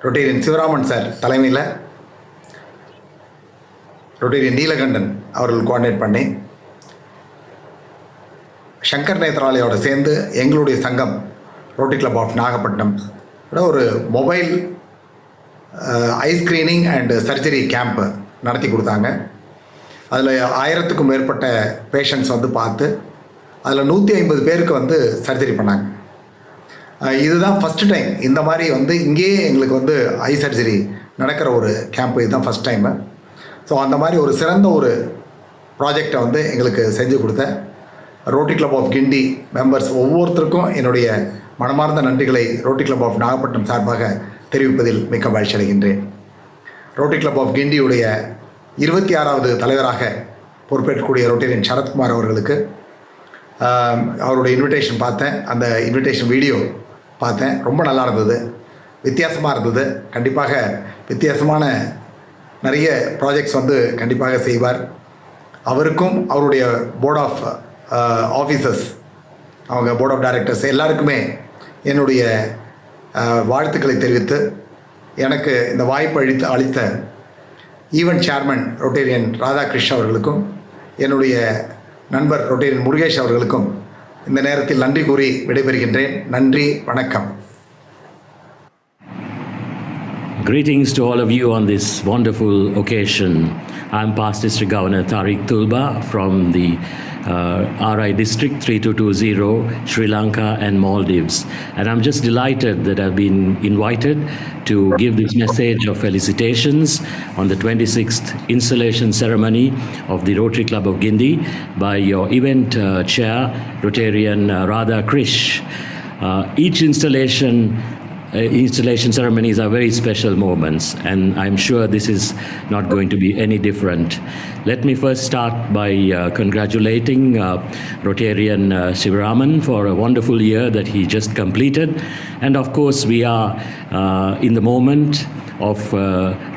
ரொட்டேரியன் சிவராமன் சார் தலைமையில் ரொட்டேரியன் நீலகண்டன் அவர்கள் கோஆர்டினேட் பண்ணி சங்கர் நேத்ராலயோட சேர்ந்து எங்களுடைய சங்கம் ரோட்டரி கிளப் ஆஃப் நாகப்பட்டினம் ஒரு mobile I screening and surgery camp நடத்தி கொடுத்தாங்க. அதில் 1000க்கும் மேற்பட்ட பேஷண்ட்ஸ் வந்து பார்த்து அதில் 150 பேருக்கு வந்து சர்ஜரி பண்ணாங்க. இதுதான் ஃபஸ்ட்டு டைம் இந்த மாதிரி வந்து இங்கேயே எங்களுக்கு வந்து ஐ சர்ஜரி நடக்கிற ஒரு கேம்ப்பு இதுதான் ஃபஸ்ட் டைமு. ஸோ அந்த மாதிரி ஒரு சிறந்த ஒரு ப்ராஜெக்டை வந்து எங்களுக்கு செஞ்சு கொடுத்த Rotary Club of Guindy members ஒவ்வொருத்தருக்கும் என்னுடைய மனமார்ந்த நன்றிகளை ரோட்டரி கிளப் ஆஃப் நாகப்பட்டினம் சார்பாக தெரிவிப்பதில் மிக்க மகிழ்ச்சி அடைகின்றேன். ரோட்டரி கிளப் ஆஃப் கிண்டியுடைய 26வது தலைவராக பொறுப்பேற்கக்கூடிய ரொட்டேரியன் சரத்குமார் அவர்களுக்கு அவருடைய இன்விடேஷன் பார்த்தேன், அந்த இன்விடேஷன் வீடியோ பார்த்தேன், ரொம்ப நல்லா இருந்தது, வித்தியாசமாக இருந்தது. கண்டிப்பாக வித்தியாசமான நிறைய ப்ராஜெக்ட்ஸ் வந்து கண்டிப்பாக செய்வார். அவருக்கும் அவருடைய போர்ட் ஆஃப் ஆஃபீஸர்ஸ், அவங்க போர்ட் ஆஃப் டைரக்டர்ஸ் எல்லாருக்குமே என்னுடைய வாழ்த்துக்களை தெரிவித்து, எனக்கு இந்த வாய்ப்பு அளித்த ஈவென்ட் சேர்மன் ரொட்டேரியன் ராதாகிருஷ்ண அவர்களுக்கும் என்னுடைய நண்பர் ரொட்டேரியன் முருகேஷ் அவர்களுக்கும் இந்த நேரத்தில் நன்றி கூறி விடைபெறுகின்றேன். நன்றி, வணக்கம். Greetings to all of you on this wonderful occasion. I'm Past District Governor Tariq Tulba from the RI District 3220, Sri Lanka and Maldives. And I'm just delighted that I've been invited to give this message of felicitations on the 26th installation ceremony of the Rotary Club of Guindy by your event chair, Rotarian Radha Krish. Each installation ceremonies are very special moments, and I'm sure this is not going to be any different. Let me first start by congratulating Rotarian Sivaraman for a wonderful year that he just completed. And of course, we are in the moment of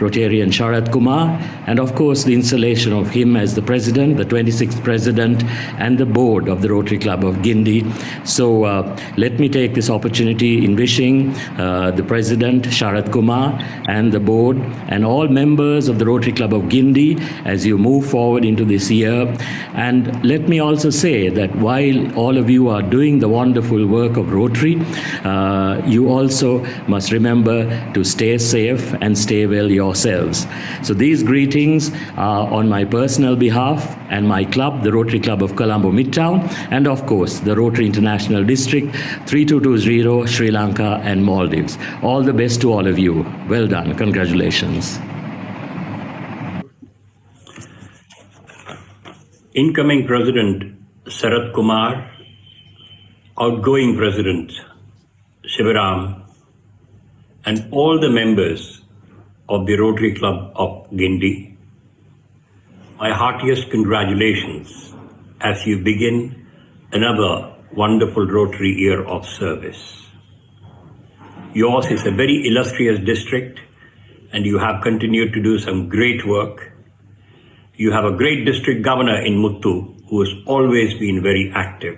Rotarian Sharath Kumar, and of course the installation of him as the president, the 26th president, and the board of the Rotary Club of Guindy. So let me take this opportunity in wishing the president Sharath Kumar and the board and all members of the Rotary Club of Guindy as you move forward into this year. And let me also say that while all of you are doing the wonderful work of Rotary, you also must remember to stay safe and stay well yourselves. So these greetings are on my personal behalf and my club, the Rotary Club of Colombo Midtown, and of course the Rotary International District 3220, Sri Lanka and Maldives. All the best to all of you. Well done. Congratulations. Incoming President Sharath Kumar, outgoing President Sivaram, and all the members of the Rotary Club of Guindy, my heartiest congratulations as you begin another wonderful Rotary year of service. Yours is a very illustrious district, and you have continued to do some great work. You have a great district governor in Muthu who has always been very active.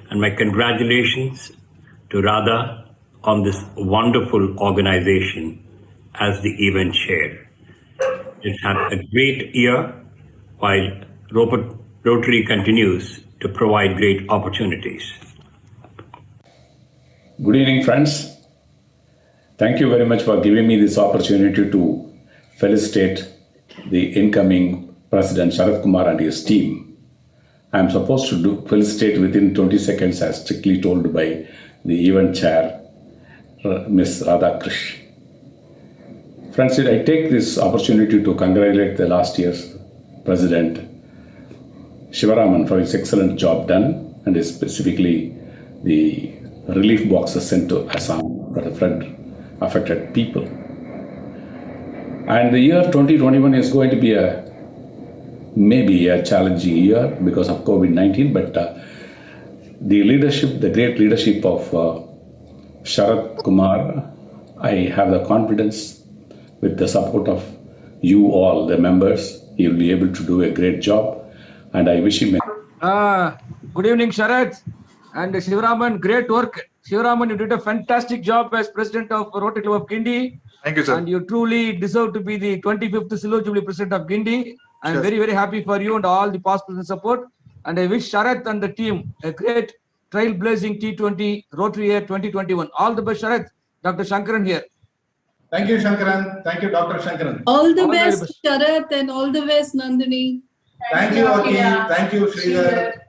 And my congratulations to Radha on this wonderful organization as the event chair. Let's have a great year while Rotary continues to provide great opportunities. Good evening, friends. Thank you very much for giving me this opportunity to felicitate the incoming President Sharath Kumar and his team. I am supposed to felicitate within 20 seconds as strictly told by the event chair, Ms. Radhakrish. Friends, I take this opportunity to congratulate the last year's President Shivaraman for his excellent job done, and specifically the relief boxes sent to Assam for the flood affected people. And the year 2021 is going to be maybe a challenging year because of COVID-19, but the leadership, the great leadership of Sharath Kumar, I have the confidence with the support of you all, the members, he will be able to do a great job, and I wish him Good evening, Sharath and Shivaraman. Great work. Shivaraman, you did a fantastic job as president of Rotary Club of Guindy. Thank you, sir. And you truly deserve to be the 25th Silver Jubilee president of Guindy. I am Sure. very, very happy for you and all the past president support. And I wish Sharath and the team a great trailblazing T20 Rotary year 2021. All the best, Sharath. Dr. Shankaran here. Thank you, Shankaran. Thank you, Dr. Shankaran. All the All the very best, Sharath, and all the best, Nandini. Thank you, Aki. Thank you, Sridhar.